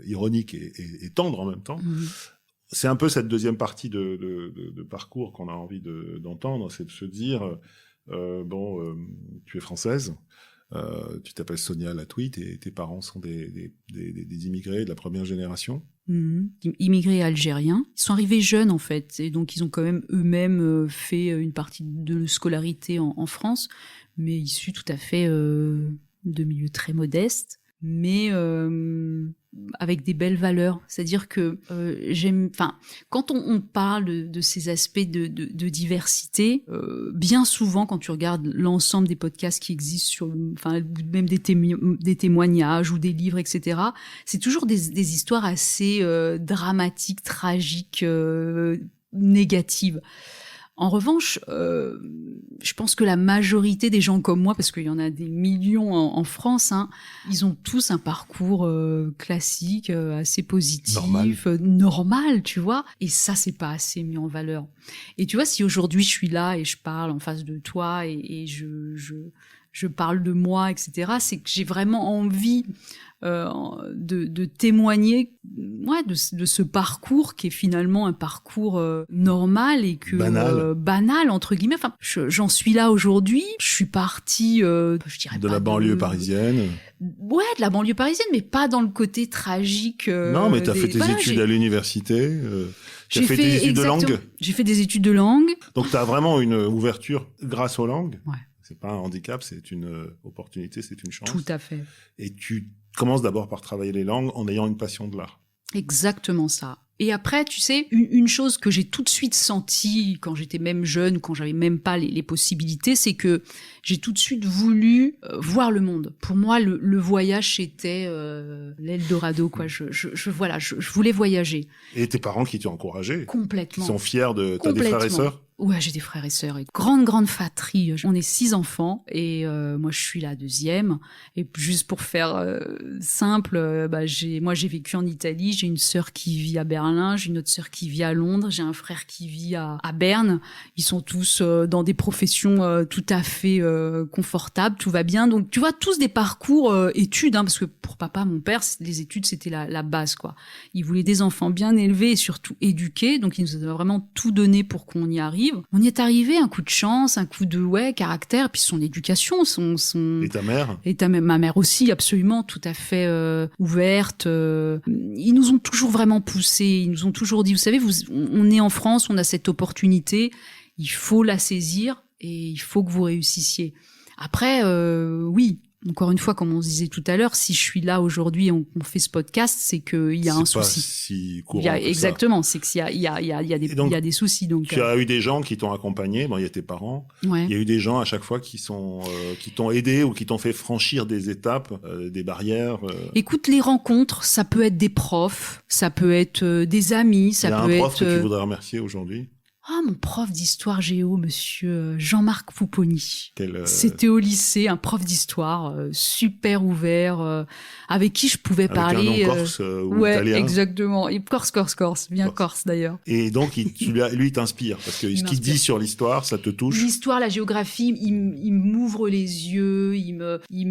ironique et tendre en même temps. C'est un peu cette deuxième partie de parcours qu'on a envie d'entendre, c'est de se dire tu es française, Tu t'appelles Sonia Latouit et tes parents sont des immigrés de la première génération. Immigrés algériens. Ils sont arrivés jeunes en fait, et donc ils ont quand même eux-mêmes fait une partie de scolarité en France, mais issus tout à fait de milieux très modestes, mais avec des belles valeurs. C'est-à-dire que quand on parle de ces aspects de diversité, bien souvent, quand tu regardes l'ensemble des podcasts qui existent même des témoignages ou des livres, etc., c'est toujours des histoires assez dramatiques, tragiques, négatives. En revanche, je pense que la majorité des gens comme moi, parce qu'il y en a des millions en France, ils ont tous un parcours classique, assez positif, normal, tu vois. Et ça, c'est pas assez mis en valeur. Et tu vois, si aujourd'hui je suis là et je parle en face de toi et je parle de moi, etc., c'est que j'ai vraiment envie de témoigner de ce parcours qui est finalement un parcours normal et que banal entre guillemets. Enfin, j'en suis là aujourd'hui. Je suis partie, je dirais de la banlieue parisienne. Ouais, de la banlieue parisienne, mais pas dans le côté tragique. Non, mais t'as fait tes études à l'université. J'ai fait des études de langue. J'ai fait des études de langue. Donc t'as vraiment une ouverture grâce aux langues. Ouais. C'est pas un handicap, c'est une opportunité, c'est une chance. Tout à fait. Et tu commences d'abord par travailler les langues en ayant une passion de l'art. Exactement ça. Et après, tu sais, une chose que j'ai tout de suite sentie quand j'étais même jeune, quand j'avais même pas les possibilités, c'est que j'ai tout de suite voulu voir le monde. Pour moi, le voyage, c'était l'Eldorado, quoi. Je voulais voyager. Et tes parents qui t'ont encouragé? Complètement. Qui sont fiers de... T'as des frères et sœurs? Ouais, j'ai des frères et sœurs. Grande fratrie. On est 6 enfants et moi je suis la deuxième. Et juste pour faire simple, j'ai vécu en Italie. J'ai une sœur qui vit à Berlin, j'ai une autre sœur qui vit à Londres, j'ai un frère qui vit à Berne. Ils sont tous dans des professions tout à fait confortables, tout va bien. Donc tu vois, tous des parcours études, parce que pour papa, mon père, les études c'était la base, quoi. Il voulait des enfants bien élevés et surtout éduqués. Donc il nous a vraiment tout donné pour qu'on y arrive. On y est arrivé, un coup de chance, un coup de caractère, puis son éducation, Et ta mère? Et ma mère aussi, absolument, tout à fait ouverte. Ils nous ont toujours vraiment poussés, ils nous ont toujours dit, vous savez, on est en France, on a cette opportunité, il faut la saisir et il faut que vous réussissiez. Après, oui. Encore une fois, comme on se disait tout à l'heure, si je suis là aujourd'hui et on fait ce podcast, c'est qu'il y a un souci. C'est pas si courant que exactement, c'est qu'il y a des soucis. Donc, tu as eu des gens qui t'ont accompagné, il y a tes parents, ouais. Il y a eu des gens à chaque fois qui t'ont aidé ou qui t'ont fait franchir des étapes, des barrières. Écoute, les rencontres, ça peut être des profs, ça peut être des amis, ça peut être... Il y a un prof que tu voudrais remercier aujourd'hui? Mon prof d'histoire géo, monsieur Jean-Marc Pouponi. Quel, C'était au lycée, un prof d'histoire super ouvert, avec qui je pouvais parler. Avec un nom corse ou italien. Exactement. Et corse, bien corse d'ailleurs. Et donc, lui, il t'inspire, parce que ce qu'il dit sur l'histoire, ça te touche. L'histoire, la géographie, il m'ouvre les yeux,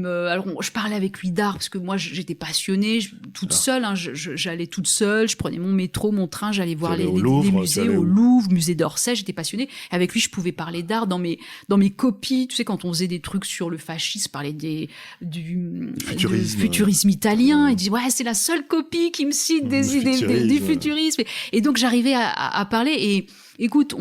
alors, je parlais avec lui d'art, parce que moi, j'étais passionnée, toute seule, j'allais toute seule, je prenais mon métro, mon train, j'allais voir les musées, au Louvre, musée d'Orsay, j'étais passionnée. Avec lui, je pouvais parler d'art dans mes copies. Tu sais, quand on faisait des trucs sur le fascisme, parler du futurisme italien. Il dit, ouais, c'est la seule copie qui me cite des idées du futurisme. Et donc, j'arrivais à parler. Et écoute,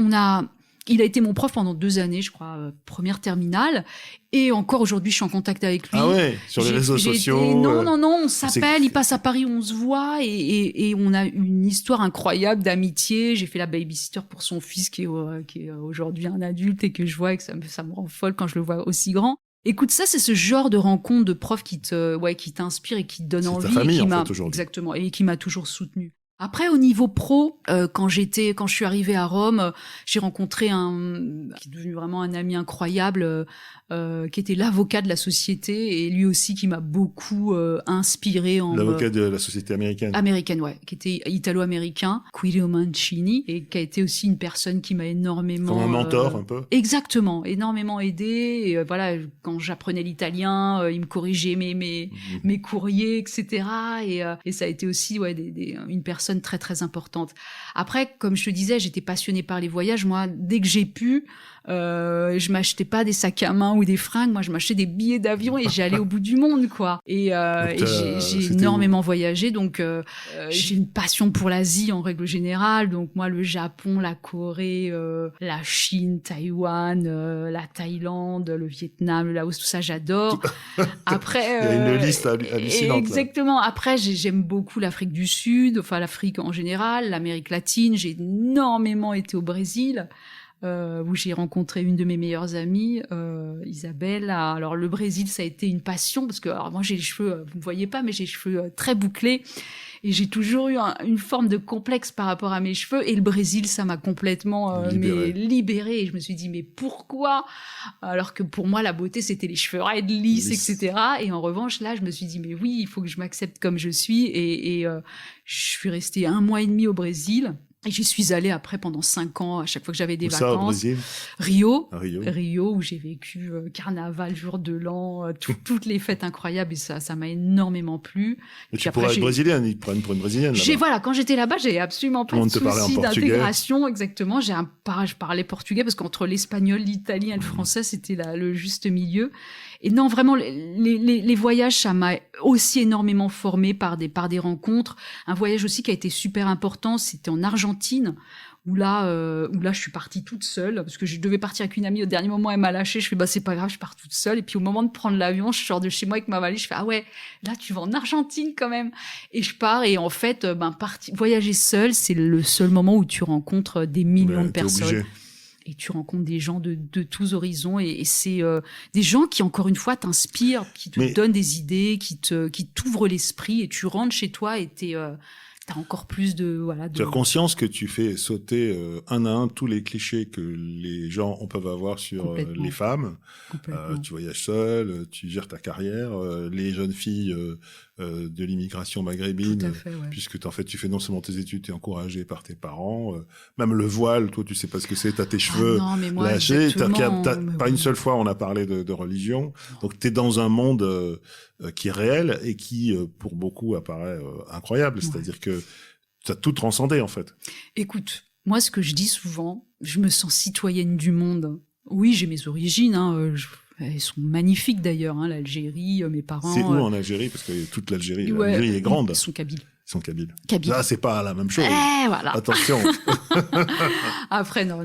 il a été mon prof pendant 2 années, je crois, première terminale. Et encore aujourd'hui, je suis en contact avec lui. Ah ouais, sur les réseaux sociaux. Non, on s'appelle, il passe à Paris, on se voit, et on a une histoire incroyable d'amitié. J'ai fait la babysitter pour son fils qui est aujourd'hui un adulte et que je vois et que ça me rend folle quand je le vois aussi grand. Écoute, ça, c'est ce genre de rencontre de prof qui t'inspire et qui te donne envie. C'est ta famille, en fait, aujourd'hui. Exactement, et qui m'a toujours soutenue. Après, au niveau pro, quand je suis arrivée à Rome, j'ai rencontré qui est devenu vraiment un ami incroyable, qui était l'avocat de la société et lui aussi qui m'a beaucoup inspiré. L'avocat de la société américaine. Américaine, ouais, qui était italo-américain, Quirio Mancini, et qui a été aussi une personne qui m'a énormément... Comme un mentor, un peu. Exactement, énormément aidé. Et, voilà, quand j'apprenais l'italien, il me corrigeait mes courriers, etc. Et ça a été aussi une personne personne très très importante. Après, comme je te disais, j'étais passionnée par les voyages. Moi, dès que j'ai pu, je m'achetais pas des sacs à main ou des fringues. Moi, je m'achetais des billets d'avion et j'allais au bout du monde, quoi. Et j'ai énormément voyagé, donc j'ai une passion pour l'Asie en règle générale. Donc moi, le Japon, la Corée, la Chine, Taïwan, la Thaïlande, le Vietnam, le Laos, tout ça, j'adore. Après, il y a une liste hallucinante. Exactement. Là. Après, j'aime beaucoup l'Afrique du Sud, enfin l'Afrique en général, l'Amérique latine. J'ai énormément été au Brésil, où j'ai rencontré une de mes meilleures amies, Isabelle. Alors le Brésil, ça a été une passion parce que alors, moi j'ai les cheveux, vous me voyez pas, mais j'ai les cheveux très bouclés. Et j'ai toujours eu une forme de complexe par rapport à mes cheveux. Et le Brésil, ça m'a complètement libérée. Et je me suis dit, mais pourquoi ? Alors que pour moi, la beauté, c'était les cheveux raides, lisses, etc. Et en revanche, là, je me suis dit, mais oui, il faut que je m'accepte comme je suis. Et je suis restée 1 mois et demi au Brésil. Et j'y suis allée après pendant 5 ans, à chaque fois que j'avais des vacances. Où ça, au Brésil ? Rio, où j'ai vécu carnaval, jour de l'an, toutes les fêtes incroyables, et ça m'a énormément plu. Mais tu pourrais être brésilienne, ils te prennent pour une brésilienne. Voilà, quand j'étais là-bas, j'ai absolument pas de souci d'intégration, exactement. Je parlais portugais parce qu'entre l'espagnol, l'italien et le français, c'était le juste milieu. Et non, vraiment, les voyages, ça m'a aussi énormément formée par des rencontres. Un voyage aussi qui a été super important, c'était en Argentine, où là, je suis partie toute seule, parce que je devais partir avec une amie. Au dernier moment, elle m'a lâchée. Je fais, c'est pas grave, je pars toute seule. Et puis, au moment de prendre l'avion, je sors de chez moi avec ma valise. Je fais, ah ouais, là, tu vas en Argentine quand même. Et je pars. Et en fait, voyager seule, c'est le seul moment où tu rencontres des millions de personnes. Obligé. Et tu rencontres des gens de tous horizons, et c'est des gens qui, encore une fois, t'inspirent, qui te donnent des idées, qui t'ouvrent l'esprit, et tu rentres chez toi et t'as encore plus de... Tu as conscience que tu fais sauter un à un tous les clichés que les gens peuvent avoir sur les femmes. Tu voyages seule, tu gères ta carrière, les jeunes filles de l'immigration maghrébine, puisque en fait tu fais non seulement tes études, tu es encouragé par tes parents, même le voile, toi tu sais pas ce que c'est, t'as tes cheveux lâchés, pas une seule fois on a parlé de religion, donc t'es dans un monde qui est réel et qui pour beaucoup apparaît incroyable, c'est-à-dire que t'as tout transcendé en fait. Écoute, moi ce que je dis souvent, je me sens citoyenne du monde. Oui, j'ai mes origines, elles sont magnifiques d'ailleurs, l'Algérie, mes parents... C'est où en Algérie ? Parce que toute l'Algérie est grande. Ils sont kabyles. Là, c'est pas la même chose. Voilà. Attention. Après, non,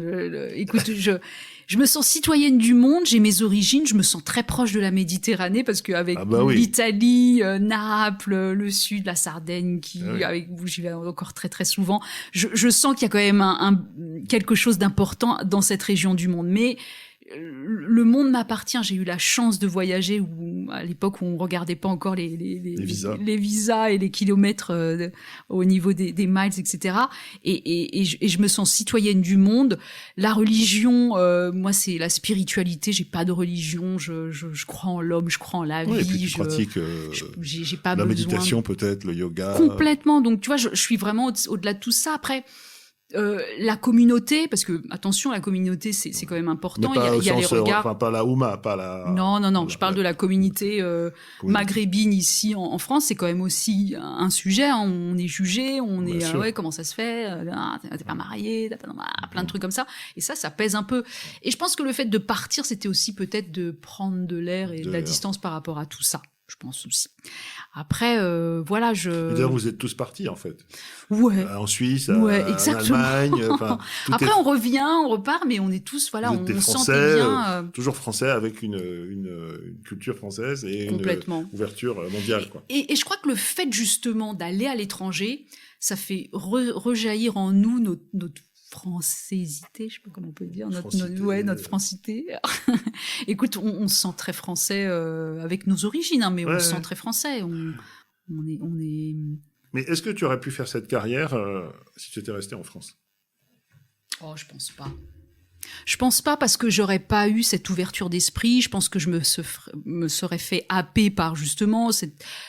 écoute, je me sens citoyenne du monde, j'ai mes origines, je me sens très proche de la Méditerranée parce qu'avec l'Italie, Naples, le sud, la Sardaigne, avec où j'y vais encore très très souvent, je sens qu'il y a quand même quelque chose d'important dans cette région du monde. Mais le monde m'appartient. J'ai eu la chance de voyager à l'époque où on regardait pas encore les visas et les kilomètres au niveau des miles, etc. Et je me sens citoyenne du monde. La religion, moi, c'est la spiritualité. J'ai pas de religion. Je crois en l'homme, je crois en la vie. Et puis tu pratiques j'ai pas la besoin méditation, peut-être, le yoga. Complètement. Donc, tu vois, je suis vraiment au-delà de tout ça. Après, la communauté, parce que attention, la communauté c'est quand même important. Il y a les regards. Enfin, pas la Oumma, pas la. Non. Je parle de la communauté maghrébine ici en France. C'est quand même aussi un sujet. On est jugé, comment ça se fait, t'es pas marié, plein de trucs comme ça. Et ça pèse un peu. Et je pense que le fait de partir, c'était aussi peut-être de prendre de l'air et de la distance par rapport à tout ça. Je pense aussi. Après, voilà, D'ailleurs, vous êtes tous partis, en fait. Ouais. En Suisse, en Allemagne. Après, on revient, on repart, mais on est tous, voilà, on sentait bien. Toujours français, avec une culture française et une ouverture mondiale, quoi. Et je crois que le fait, justement, d'aller à l'étranger, ça fait rejaillir en nous notre françaisité, je sais pas comment on peut dire, notre francité. Écoute, on se sent très français avec nos origines, mais on se sent très français. On est. Mais est-ce que tu aurais pu faire cette carrière si tu étais resté en France ? Oh, je pense pas. Je pense pas, parce que j'aurais pas eu cette ouverture d'esprit. Je pense que je me serais fait happer par justement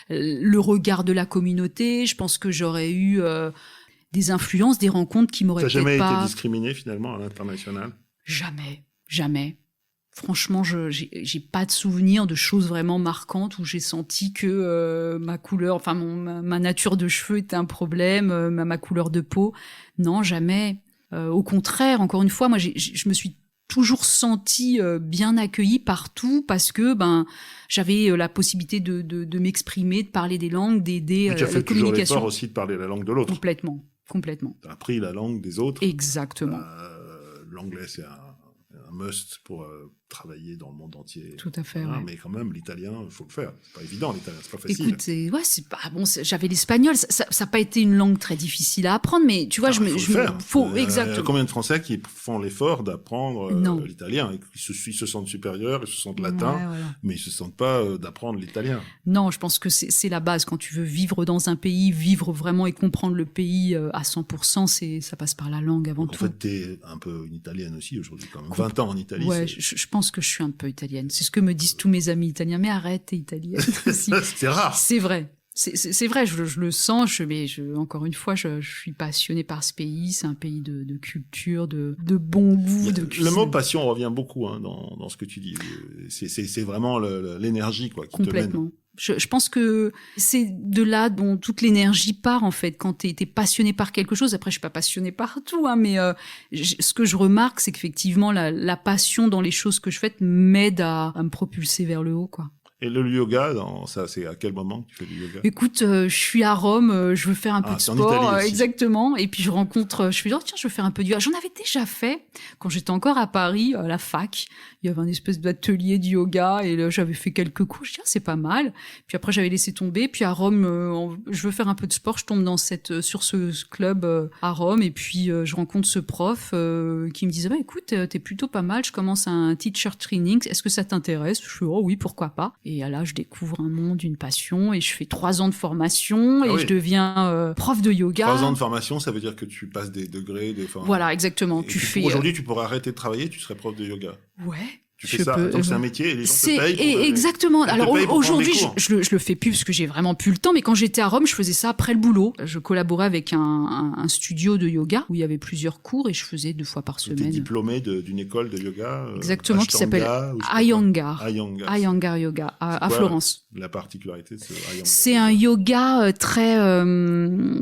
le regard de la communauté. Je pense que j'aurais eu des influences, des rencontres qui m'auraient peut-être pas... T'as jamais été discriminée finalement à l'international ? Jamais. Franchement, j'ai pas de souvenir de choses vraiment marquantes où j'ai senti que ma couleur, enfin ma nature de cheveux était un problème, ma couleur de peau. Non, jamais. Au contraire, encore une fois, moi, je me suis toujours sentie bien accueillie partout parce que j'avais la possibilité de m'exprimer, de parler des langues, d'aider tu as fait la toujours communication. l'effort aussi de parler la langue de l'autre. Complètement. Tu as appris la langue des autres. Exactement. L'anglais, c'est un must pour travailler dans le monde entier. Tout à fait, Voilà, ouais. mais quand même, l'italien, il faut le faire. C'est pas évident, l'italien, c'est pas facile. Écoute, c'est pas bon. J'avais l'espagnol. Ça n'a pas été une langue très difficile à apprendre, mais tu vois, faut exactement. Combien de Français qui font l'effort d'apprendre l'italien et qui se sentent supérieurs, ils se sentent latins, voilà. mais ils se sentent pas d'apprendre l'italien. Non, je pense que c'est la base quand tu veux vivre dans un pays, vivre vraiment et comprendre le pays à 100%. Ça passe par la langue avant Donc, tout. En fait, t'es un peu une italienne aussi aujourd'hui, quand même. 20 ans en Italie. Ouais, je pense que je suis un peu italienne. C'est ce que me disent tous mes amis italiens. Mais arrête, t'es italienne aussi. C'est rare. C'est vrai. C'est vrai, je le sens, encore une fois, je suis passionnée par ce pays. C'est un pays de culture, de bon goût, de cuisine. Le mot passion revient beaucoup dans ce que tu dis. C'est vraiment l'énergie quoi, qui te mène. Je pense que c'est de là dont toute l'énergie part, en fait, quand t'es passionné par quelque chose. Après, je suis pas passionnée par tout, mais ce que je remarque, c'est qu'effectivement, la passion dans les choses que je fais m'aide à me propulser vers le haut, quoi. Et le yoga, ça, c'est à quel moment que tu fais du yoga? Écoute, je suis à Rome, je veux faire un peu de sport, exactement. Et puis je rencontre, je fais tiens, je veux faire un peu de yoga. J'en avais déjà fait quand j'étais encore à Paris, à la fac. Il y avait un espèce d'atelier de yoga et là j'avais fait quelques cours. Je dis c'est pas mal. Puis après j'avais laissé tomber. Puis à Rome, je veux faire un peu de sport. Je tombe sur ce club à Rome et puis je rencontre ce prof qui me disait écoute, t'es plutôt pas mal. Je commence un teacher training. Est-ce que ça t'intéresse? Je fais oh oui, pourquoi pas. Et là, je découvre un monde, une passion, et je fais 3 ans de formation, et je deviens prof de yoga. 3 ans de formation, ça veut dire que tu passes des degrés, Voilà, exactement. Aujourd'hui, tu pourrais arrêter de travailler, tu serais prof de yoga. Ouais. Tu fais ça, donc c'est un métier et les gens te payent exactement. Alors aujourd'hui, je le fais plus parce que j'ai vraiment plus le temps, mais quand j'étais à Rome, je faisais ça après le boulot. Je collaborais avec un studio de yoga où il y avait plusieurs cours et je faisais 2 fois par semaine. Tu es diplômé d'une école de yoga exactement, qui s'appelle Iyengar Yoga à Florence. La particularité de ce Iyengar? C'est un yoga très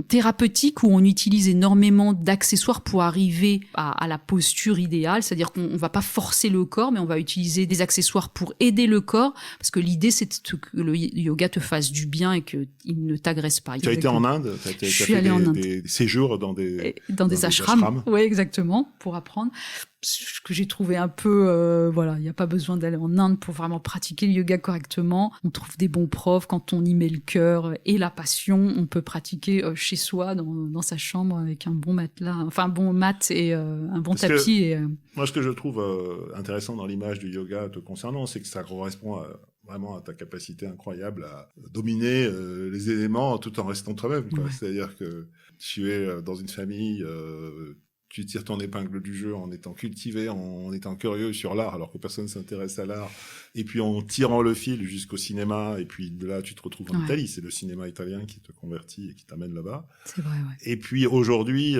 thérapeutique où on utilise énormément d'accessoires pour arriver à la posture idéale, c'est-à-dire qu'on va pas forcer le corps, mais on va utiliser des accessoires pour aider le corps, parce que l'idée c'est que le yoga te fasse du bien et qu'il ne t'agresse pas. Tu as été en Inde? Je suis allée en Inde. Des séjours dans des ashrams. Oui, exactement, pour apprendre. Ce que j'ai trouvé un peu, il n'y a pas besoin d'aller en Inde pour vraiment pratiquer le yoga correctement. On trouve des bons profs quand on y met le cœur et la passion. On peut pratiquer chez soi, dans sa chambre, avec un bon matelas, enfin un bon mat et un bon tapis. Moi, ce que je trouve intéressant dans l'image du yoga te concernant, c'est que ça correspond vraiment à ta capacité incroyable à dominer les éléments tout en restant toi-même. Ouais. C'est-à-dire que tu es dans une famille... tu tires ton épingle du jeu en étant cultivé, en étant curieux sur l'art, alors que personne s'intéresse à l'art, et puis en tirant le fil jusqu'au cinéma, et puis de là, tu te retrouves en Italie. C'est le cinéma italien qui te convertit et qui t'amène là-bas. C'est vrai, ouais. Et puis aujourd'hui,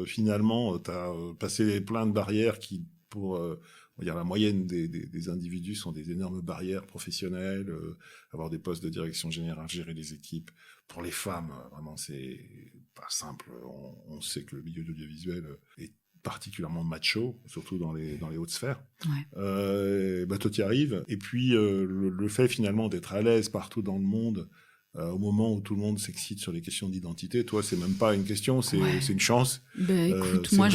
finalement, tu as passé plein de barrières qui, pour... on va dire la moyenne des individus sont des énormes barrières professionnelles, avoir des postes de direction générale, gérer des équipes. Pour les femmes, vraiment, c'est pas simple. On sait que le milieu de l'audiovisuel est particulièrement macho, surtout dans les hautes sphères. Ouais. Toi, tu y arrives. Et puis, le fait finalement d'être à l'aise partout dans le monde, au moment où tout le monde s'excite sur les questions d'identité, toi, c'est même pas une question, c'est une chance. Écoute, moi,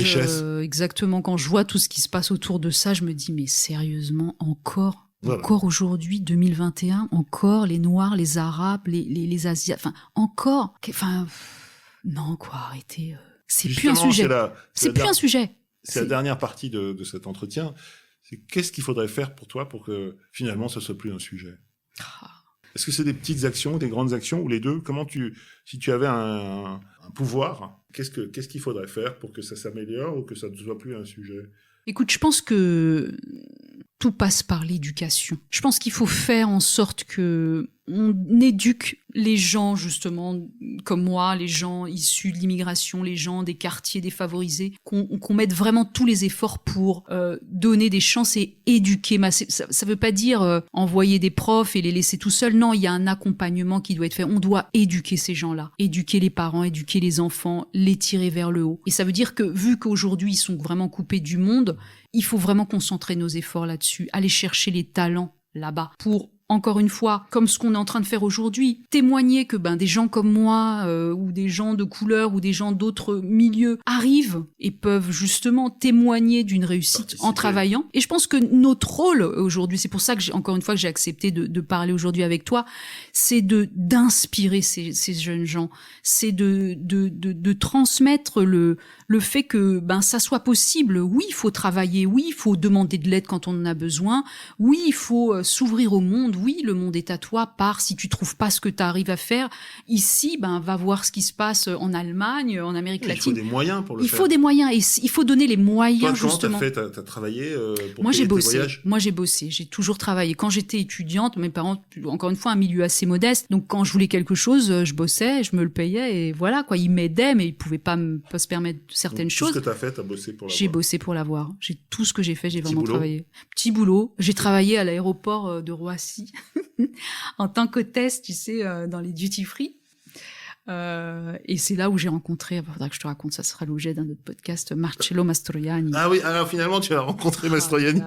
exactement, quand je vois tout ce qui se passe autour de ça, je me dis, mais sérieusement, encore aujourd'hui, 2021, encore les Noirs, les Arabes, les Asiatiques, encore, non, quoi, arrêtez. C'est plus un sujet. C'est plus un sujet. C'est la dernière partie de cet entretien. C'est qu'est-ce qu'il faudrait faire pour toi pour que finalement ce soit plus un sujet? Est-ce que c'est des petites actions, des grandes actions, ou les deux? Si tu avais un pouvoir, qu'est-ce qu'il faudrait faire pour que ça s'améliore ou que ça ne soit plus un sujet? Écoute, je pense que tout passe par l'éducation. Je pense qu'il faut faire en sorte que on éduque les gens, justement, comme moi, les gens issus de l'immigration, les gens des quartiers défavorisés, qu'on mette vraiment tous les efforts pour donner des chances et éduquer. Ça veut pas dire envoyer des profs et les laisser tout seuls. Non, il y a un accompagnement qui doit être fait. On doit éduquer ces gens-là, éduquer les parents, éduquer les enfants, les tirer vers le haut. Et ça veut dire que, vu qu'aujourd'hui, ils sont vraiment coupés du monde, il faut vraiment concentrer nos efforts là-dessus, aller chercher les talents là-bas pour, encore une fois, comme ce qu'on est en train de faire aujourd'hui, témoigner que des gens comme moi ou des gens de couleur ou des gens d'autres milieux arrivent et peuvent justement témoigner d'une réussite en travaillant. Et je pense que notre rôle aujourd'hui, c'est pour ça que j'ai accepté de parler aujourd'hui avec toi, c'est d'inspirer ces jeunes gens, c'est de transmettre le fait que ça soit possible. Oui, il faut travailler, oui, il faut demander de l'aide quand on en a besoin, oui, il faut s'ouvrir au monde. Oui, le monde est à toi, si tu trouves pas ce que tu arrives à faire ici, va voir ce qui se passe en Allemagne, en Amérique latine. Il faut des moyens pour le faire. Il faut des moyens et il faut donner les moyens. Toi, justement. T'as travaillé pour Moi, payer tes voyages ? Moi, j'ai bossé. J'ai toujours travaillé. Quand j'étais étudiante, mes parents, encore une fois, un milieu assez modeste. Donc, quand je voulais quelque chose, je bossais, je me le payais et voilà, quoi. Ils m'aidaient, mais ils pouvaient pas se permettre certaines choses. Tout ce que t'as fait, t'as bossé pour l'avoir. J'ai bossé pour l'avoir. Tout ce que j'ai fait, j'ai vraiment boulot. travaillé. Petit boulot. J'ai travaillé à l'aéroport de Roissy. En tant qu'hôtesse, tu sais, dans les duty free. Et c'est là où j'ai rencontré, il faudra que je te raconte, ça sera l'objet d'un autre podcast, Marcello Mastroianni. Ah oui, alors finalement tu as rencontré Mastroianni.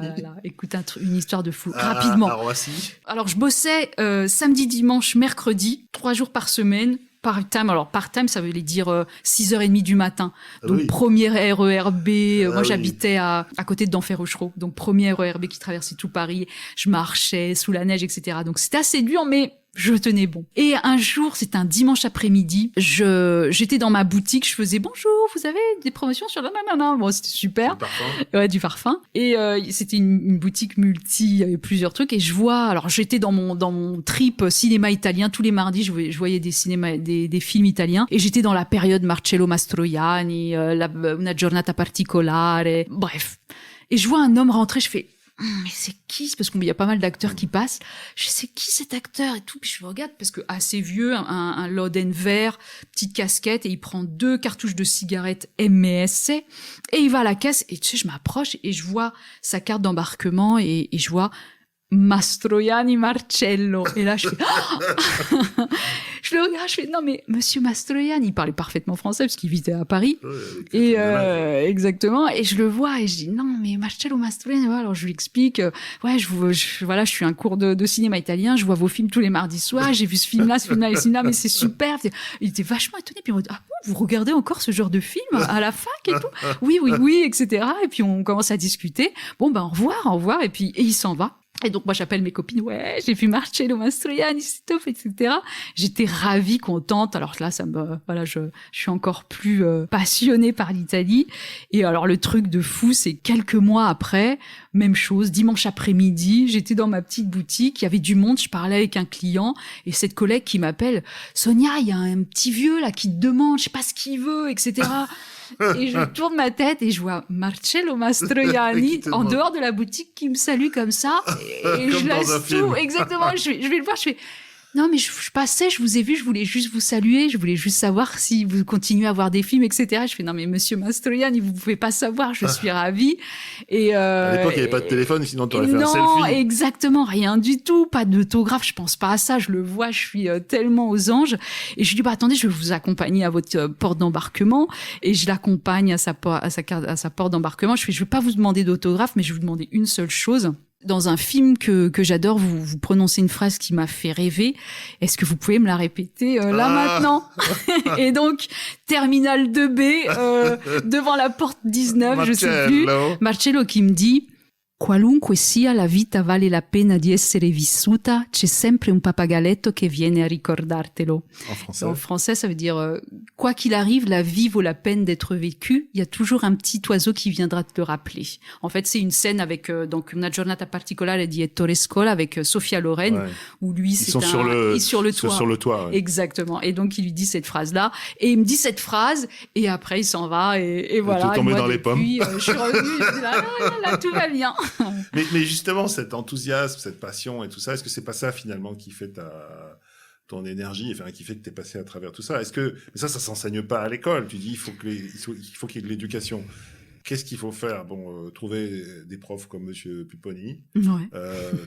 Écoute, une histoire de fou, rapidement. À Roissy. Alors je bossais samedi, dimanche, mercredi, 3 jours par semaine. Part-time, alors part-time, ça veut dire 6h30 du matin. Donc, premier RERB, moi j'habitais à côté de Denfert-Rochereau. Donc, premier RERB qui traversait tout Paris. Je marchais sous la neige, etc. Donc, c'était assez dur, mais je tenais bon. Et un jour, c'était un dimanche après-midi, j'étais dans ma boutique, je faisais bonjour, vous avez des promotions sur la nanana. Bon, c'était super. Du parfum. Ouais, du parfum. Et c'était une boutique multi, il y avait plusieurs trucs. Et je vois, alors j'étais dans mon trip cinéma italien. Tous les mardis, je voyais des films italiens. Et j'étais dans la période Marcello Mastroianni, Una giornata particolare. Bref. Et je vois un homme rentrer, je fais mais c'est qui? Parce qu'il y a pas mal d'acteurs qui passent. Je sais qui cet acteur et tout. Puis je regarde parce que assez vieux, un Loden vert, petite casquette, et il prend 2 cartouches de cigarettes MSC et il va à la caisse. Et tu sais, je m'approche et je vois sa carte d'embarquement et je vois Mastroianni Marcello. Et là, je fais je le regarde, je fais non mais Monsieur Mastroianni, il parlait parfaitement français parce qu'il vivait à Paris. Et exactement. Et je le vois et je dis non mais Marcello Mastroianni. Alors je lui explique je suis un cours de cinéma italien, je vois vos films tous les mardis soirs, j'ai vu ce film-là, mais c'est super. Il était vachement étonné, puis il me dit ah bon, vous regardez encore ce genre de film à la fac et tout? Oui, etc. Et puis on commence à discuter. Bon au revoir, et il s'en va. Et donc, moi, j'appelle mes copines, j'ai vu Marcello Mastroianni, c'est top, etc. J'étais ravie, contente. Alors là, je suis encore plus passionnée par l'Italie. Et alors, le truc de fou, c'est quelques mois après, même chose, dimanche après-midi, j'étais dans ma petite boutique, il y avait du monde, je parlais avec un client, et cette collègue qui m'appelle, Sonia, il y a un petit vieux, là, qui te demande, je sais pas ce qu'il veut, etc. Et je tourne ma tête et je vois Marcello Mastroianni en dehors de la boutique qui me salue comme ça. Et je laisse tout. Exactement. Je vais le voir. Je fais non, mais je passais, je vous ai vu, je voulais juste vous saluer, je voulais juste savoir si vous continuez à voir des films, etc. Je fais non, mais Monsieur Mastroianni, vous pouvez pas savoir, je suis ravie. Et à l'époque, il n'y avait pas de téléphone, sinon tu aurais fait un selfie. Non, exactement, rien du tout, pas d'autographe, je pense pas à ça, je le vois, je suis tellement aux anges. Et je lui dis attendez, je vais vous accompagner à votre porte d'embarquement. Et je l'accompagne à sa porte d'embarquement. Je vais pas vous demander d'autographe, mais je vais vous demander une seule chose. Dans un film que j'adore, vous prononcez une phrase qui m'a fait rêver. Est-ce que vous pouvez me la répéter maintenant? Et donc, Terminal 2B, devant la porte 19, je sais plus. Marcello qui me dit qualunque sia la vita vale la pena di essere vissuta, c'è sempre un papagalletto che viene a ricordartelo. En français, ça veut dire quoi qu'il arrive, la vie vaut la peine d'être vécue. Il y a toujours un petit oiseau qui viendra te le rappeler. En fait, c'est une scène avec donc Una giornata particolare di Ettore Scola avec Sophia Loren, où lui il est sur le toit. Ouais. Exactement. Et donc il lui dit cette phrase-là, et il me dit cette phrase, et après il s'en va, et voilà. Tombé dans les pommes. Puis je suis revenue, je dis là, tout va bien. Mais justement, cet enthousiasme, cette passion et tout ça, est-ce que c'est pas ça finalement qui fait ton énergie, enfin qui fait que t'es passé à travers tout ça? Mais ça s'enseigne pas à l'école. Tu dis il faut qu'il y ait de l'éducation. Qu'est-ce qu'il faut faire? Bon, trouver des profs comme Monsieur Pupponi,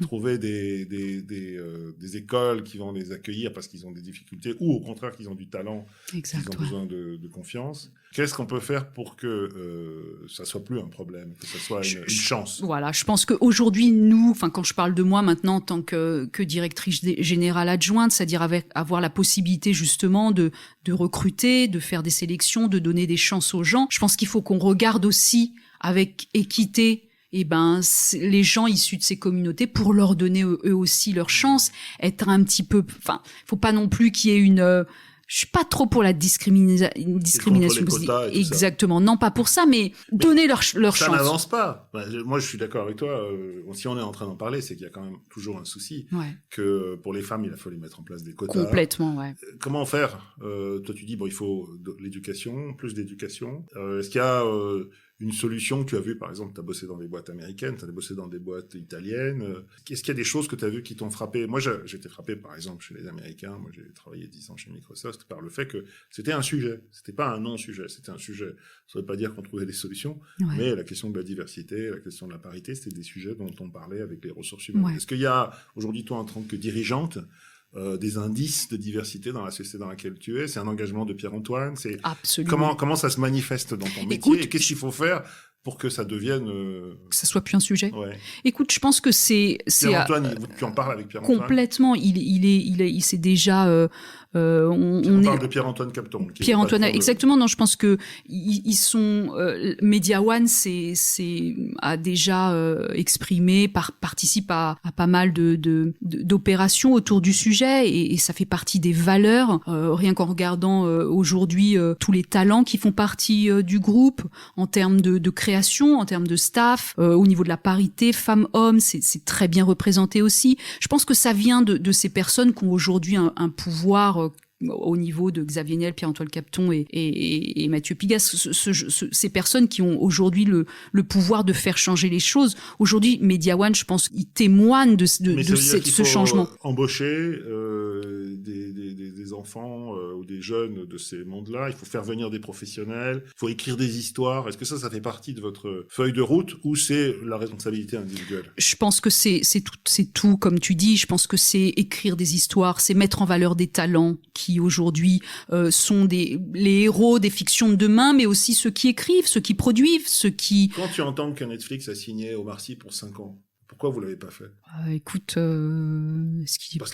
trouver des écoles qui vont les accueillir parce qu'ils ont des difficultés, ou au contraire qu'ils ont du talent, qu'ils ont besoin de confiance. Qu'est-ce qu'on peut faire pour que ça soit plus un problème, que ça soit une chance? Voilà, je pense qu'aujourd'hui, nous, quand je parle de moi maintenant en tant que directrice générale adjointe, c'est-à-dire avoir la possibilité justement de recruter, de faire des sélections, de donner des chances aux gens, je pense qu'il faut qu'on regarde aussi avec équité les gens issus de ces communautés pour leur donner eux aussi leur chance, être un petit peu... faut pas non plus qu'il y ait je suis pas trop pour la discrimination. Exactement. Non, pas pour ça, mais donner leur chance. Ça n'avance pas. Moi, je suis d'accord avec toi. Si on est en train d'en parler, c'est qu'il y a quand même toujours un souci. Que pour les femmes, il a fallu mettre en place des quotas. Complètement, ouais. Comment faire? Toi, tu dis, il faut de l'éducation, plus d'éducation. Est-ce qu'il y a une solution que tu as vue? Par exemple, tu as bossé dans des boîtes américaines, tu as bossé dans des boîtes italiennes. Est-ce qu'il y a des choses que tu as vues qui t'ont frappé? Moi, j'ai été frappé, par exemple, chez les Américains. Moi, j'ai travaillé 10 ans chez Microsoft par le fait que c'était un sujet. C'était pas un non-sujet, c'était un sujet. Ça veut pas dire qu'on trouvait des solutions, mais la question de la diversité, la question de la parité, c'était des sujets dont on parlait avec les ressources humaines. Est-ce qu'il y a, aujourd'hui, toi, en tant que dirigeante, des indices de diversité dans la société dans laquelle tu es? C'est un engagement de Pierre-Antoine? Absolument. Comment ça se manifeste dans ton métier? Et qu'est-ce qu'il faut faire pour que ça devienne... Que ça soit plus un sujet. Écoute, je pense que c'est Pierre-Antoine, tu en parles avec Pierre-Antoine? Complètement. Il s'est déjà... on parle de Pierre-Antoine Capton. Pierre-Antoine, exactement. Non, je pense que ils sont... Media One a déjà exprimé, participe à pas mal d'opérations autour du sujet, et ça fait partie des valeurs. Rien qu'en regardant aujourd'hui tous les talents qui font partie du groupe, en termes de création, en termes de staff, au niveau de la parité, femmes-hommes, c'est très bien représenté aussi. Je pense que ça vient de ces personnes qui ont aujourd'hui un pouvoir au niveau de Xavier Niel, Pierre-Antoine Capton et Mathieu Pigasse, ces personnes qui ont aujourd'hui le pouvoir de faire changer les choses. Aujourd'hui, Media One, je pense, il témoigne de ce changement. Embaucher des enfants ou des jeunes de ces mondes-là, il faut faire venir des professionnels, il faut écrire des histoires. Est-ce que ça fait partie de votre feuille de route, ou c'est la responsabilité individuelle? Je pense que c'est tout, comme tu dis. Je pense que c'est écrire des histoires, c'est mettre en valeur des talents qui aujourd'hui sont les héros des fictions de demain, mais aussi ceux qui écrivent, ceux qui produisent, ceux qui... Quand tu entends que Netflix a signé Omar Sy pour 5 ans, pourquoi vous l'avez pas fait? Écoute, parce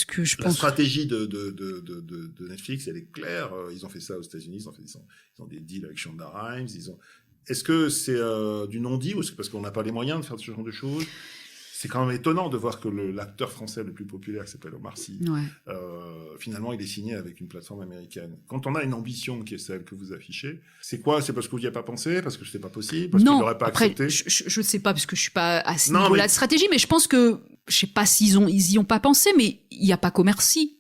que je pense... La stratégie de Netflix, elle est claire. Ils ont fait ça aux États-Unis, ils ont des deals avec Shonda Rhimes. Est-ce que c'est du non-dit, ou c'est parce qu'on n'a pas les moyens de faire ce genre de choses? C'est quand même étonnant de voir que l'acteur français le plus populaire, qui s'appelle Omar Sy, finalement, il est signé avec une plateforme américaine. Quand on a une ambition qui est celle que vous affichez, c'est quoi? C'est parce que vous n'y avez pas pensé? Parce que c'était pas possible? Parce qu'il n'aurait pas accepté? Je sais pas, parce que je suis pas à ce niveau-là de stratégie, mais je pense que, je sais pas s'ils y ont pas pensé, mais il n'y a pas qu'Omar Sy.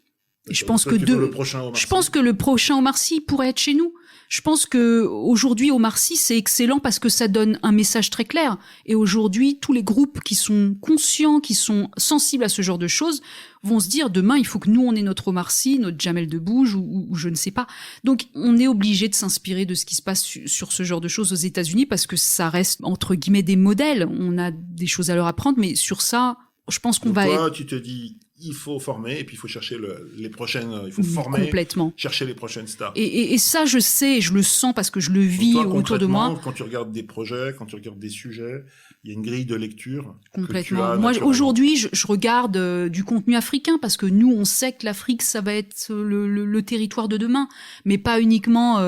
Je pense que le prochain Omar Sy pourrait être chez nous. Je pense que aujourd'hui, Omar Sy, c'est excellent parce que ça donne un message très clair. Et aujourd'hui, tous les groupes qui sont conscients, qui sont sensibles à ce genre de choses, vont se dire demain, il faut que nous, on ait notre Omar Sy, notre Jamel Debbouze ou je ne sais pas. Donc, on est obligé de s'inspirer de ce qui se passe sur ce genre de choses aux États-Unis parce que ça reste, entre guillemets, des modèles. On a des choses à leur apprendre, mais sur ça, je pense qu'on va... Toi, tu te dis... Il faut former, et puis il faut chercher les prochaines... Il faut former, complètement. Chercher les prochaines stars. Et ça, je sais, je le sens parce que je le vis autour de moi. Quand tu regardes des projets, quand tu regardes des sujets, il y a une grille de lecture. Complètement. Moi, aujourd'hui, je regarde du contenu africain parce que nous, on sait que l'Afrique, ça va être le territoire de demain. Mais pas uniquement...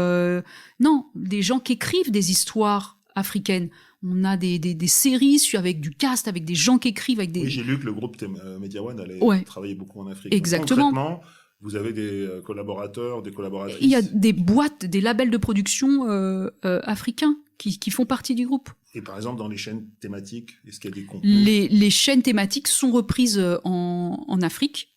non, des gens qui écrivent des histoires africaines. On a des séries avec du cast, avec des gens qui écrivent, avec des... Oui, j'ai lu que le groupe Media One allait travailler beaucoup en Afrique. Exactement. Donc, concrètement, vous avez des collaborateurs, des collaboratrices. Il y a des boîtes, des labels de production africains qui font partie du groupe. Et par exemple, dans les chaînes thématiques, est-ce qu'il y a des contenus? Les chaînes thématiques sont reprises en Afrique.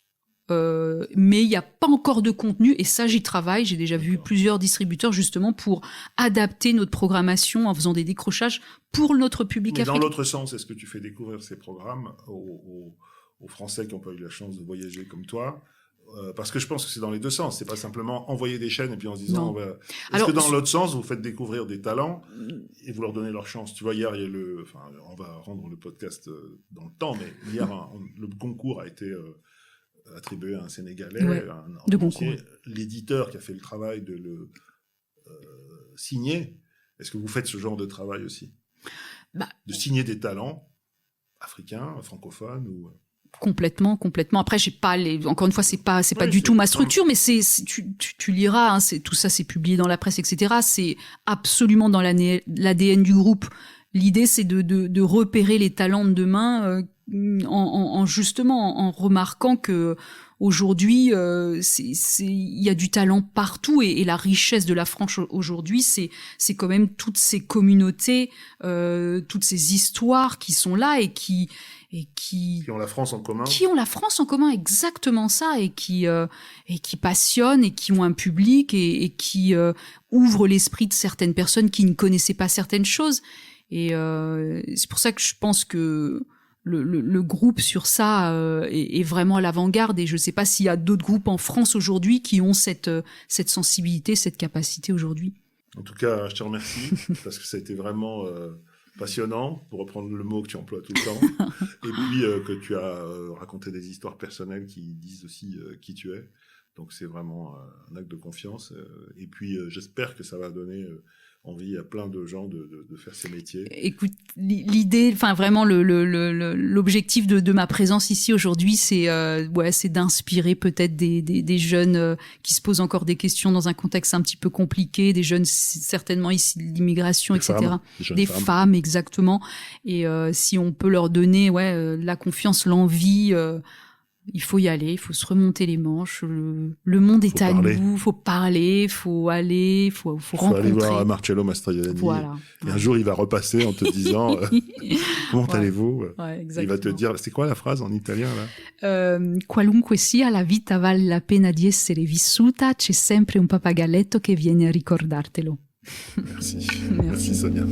mais il n'y a pas encore de contenu, et ça j'y travaille. J'ai déjà vu plusieurs distributeurs justement pour adapter notre programmation en faisant des décrochages pour notre public Mais africain. dans l'autre sens, est-ce que tu fais découvrir ces programmes aux Français qui n'ont pas eu la chance de voyager comme toi? Parce que je pense que c'est dans les deux sens. C'est pas simplement envoyer des chaînes et puis en se disant, est-ce que dans l'autre sens, vous faites découvrir des talents et vous leur donnez leur chance? Tu vois, hier, il y a on va rendre le podcast dans le temps, mais hier, le concours a été attribué à un Sénégalais, un romancier, l'éditeur qui a fait le travail de le signer. Est-ce que vous faites ce genre de travail aussi? De signer des talents africains, francophones ou... Complètement. Après, j'ai pas encore une fois, c'est pas du tout ma structure, mais tu liras, hein, tout ça, c'est publié dans la presse, etc. C'est absolument dans l'ADN du groupe. L'idée, c'est de repérer les talents de demain, en remarquant que aujourd'hui, il y a du talent partout, et la richesse de la France aujourd'hui, c'est quand même toutes ces communautés, toutes ces histoires qui sont là et qui ont la France en commun. Qui ont la France en commun, exactement ça, et qui passionnent, et qui ont un public, et qui ouvrent l'esprit de certaines personnes qui ne connaissaient pas certaines choses. Et c'est pour ça que je pense que le groupe sur ça est vraiment à l'avant-garde, et je ne sais pas s'il y a d'autres groupes en France aujourd'hui qui ont cette sensibilité, cette capacité aujourd'hui. En tout cas, je te remercie parce que ça a été vraiment passionnant, pour reprendre le mot que tu emploies tout le temps, et puis que tu as raconté des histoires personnelles qui disent aussi qui tu es. Donc c'est vraiment un acte de confiance, et puis j'espère que ça va donner envie à plein de gens de faire ces métiers. Écoute, l'idée, enfin vraiment l'objectif de ma présence ici aujourd'hui, c'est d'inspirer peut-être des jeunes qui se posent encore des questions dans un contexte un petit peu compliqué, des jeunes certainement issus de l'immigration, etc. Des femmes, exactement. Et si on peut leur donner la confiance, l'envie, il faut y aller, il faut se remonter les manches. Le monde est à nous, faut parler, faut aller, faut rencontrer. Faut aller voir Marcello Mastroianni. Voilà. Et un jour, il va repasser en te disant comment allez-vous? Il va te dire, c'est quoi la phrase en italien là? Qualunque sia la vita vale la pena di essere vissuta, c'è sempre un pappagalletto che viene a ricordartelo. Merci Sonia.